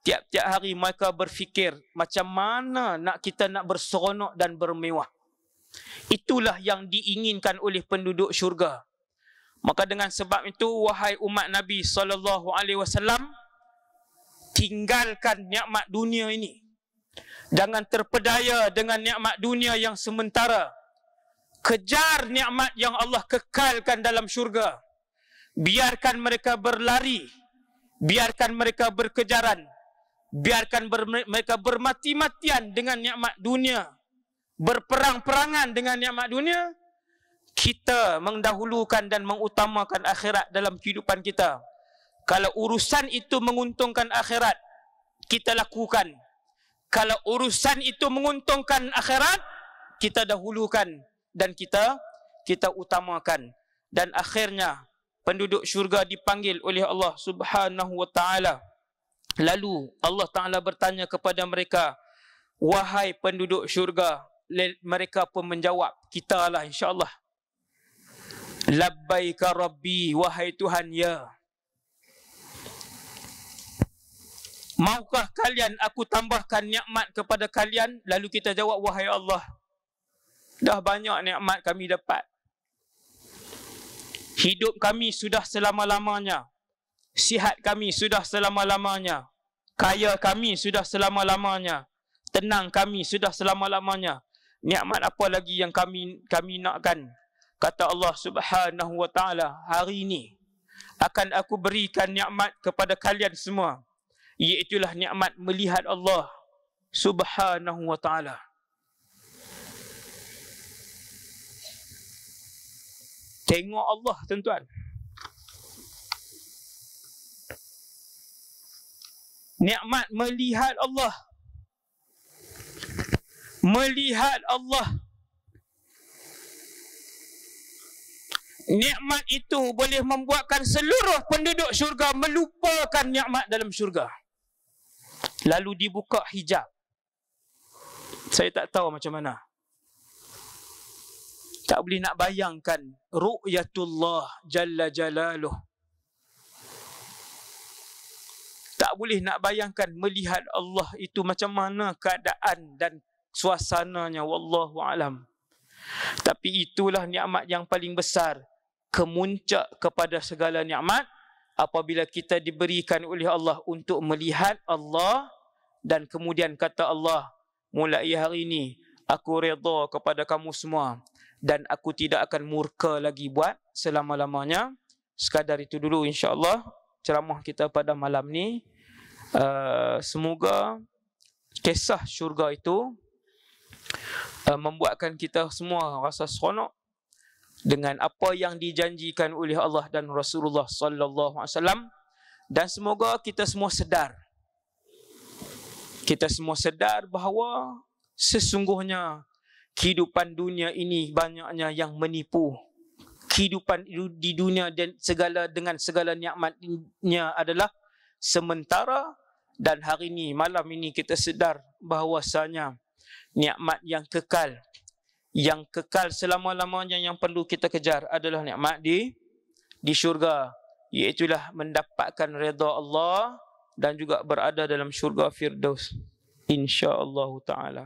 Tiap-tiap hari mereka berfikir macam mana kita nak berseronok dan bermewah. Itulah yang diinginkan oleh penduduk syurga. Maka dengan sebab itu, wahai umat Nabi SAW, tinggalkan nikmat dunia ini. Jangan terpedaya dengan nikmat dunia yang sementara. Kejar nikmat yang Allah kekalkan dalam syurga. Biarkan mereka berlari. Biarkan mereka berkejaran. Biarkan mereka bermati-matian dengan nikmat dunia. Berperang-perangan dengan nikmat dunia. Kita mendahulukan dan mengutamakan akhirat dalam kehidupan kita. Kalau urusan itu menguntungkan akhirat, kita lakukan. Kalau urusan itu menguntungkan akhirat, kita dahulukan dan kita utamakan. Dan akhirnya penduduk syurga dipanggil oleh Allah Subhanahu wa taala. Lalu Allah Taala bertanya kepada mereka, wahai penduduk syurga. Mereka pun menjawab, kita lah insya-Allah. Labbaika Rabbi, wahai Tuhan, ya. Maukah kalian aku tambahkan nikmat kepada kalian? Lalu kita jawab, wahai Allah, dah banyak nikmat kami dapat. Hidup kami sudah selama-lamanya. Sihat kami sudah selama-lamanya. Kaya kami sudah selama-lamanya. Tenang kami sudah selama-lamanya. Nikmat apa lagi yang kami nakkan? Kata Allah Subhanahu wa taala, hari ini akan aku berikan nikmat kepada kalian semua, iaitulah nikmat melihat Allah Subhanahu wa taala. Tengok Allah, tuan-tuan. Nikmat melihat Allah. Melihat Allah. Nikmat itu boleh membuatkan seluruh penduduk syurga melupakan nikmat dalam syurga. Lalu dibuka hijab. Saya tak tahu macam mana. Tak boleh nak bayangkan ru'yatullah jalla jalaluh. Tak boleh nak bayangkan melihat Allah itu macam mana keadaan dan suasananya, wallahu alam. Tapi itulah nikmat yang paling besar, kemuncak kepada segala nikmat apabila kita diberikan oleh Allah untuk melihat Allah. Dan kemudian kata Allah, mulai hari ini aku redha kepada kamu semua dan aku tidak akan murka lagi buat selama-lamanya. Sekadar itu dulu insya-Allah ceramah kita pada malam ni. Semoga kisah syurga itu membuatkan kita semua rasa seronok dengan apa yang dijanjikan oleh Allah dan Rasulullah sallallahu alaihi wasallam, dan semoga kita semua sedar bahawa sesungguhnya kehidupan dunia ini banyaknya yang menipu. Kehidupan di dunia dan dengan segala nikmatnya adalah sementara, dan hari ini, malam ini kita sedar bahawasanya nikmat yang kekal selama-lamanya yang perlu kita kejar adalah nikmat di syurga, iaitulah mendapatkan redha Allah dan juga berada dalam syurga Firdaus, insya-Allah taala.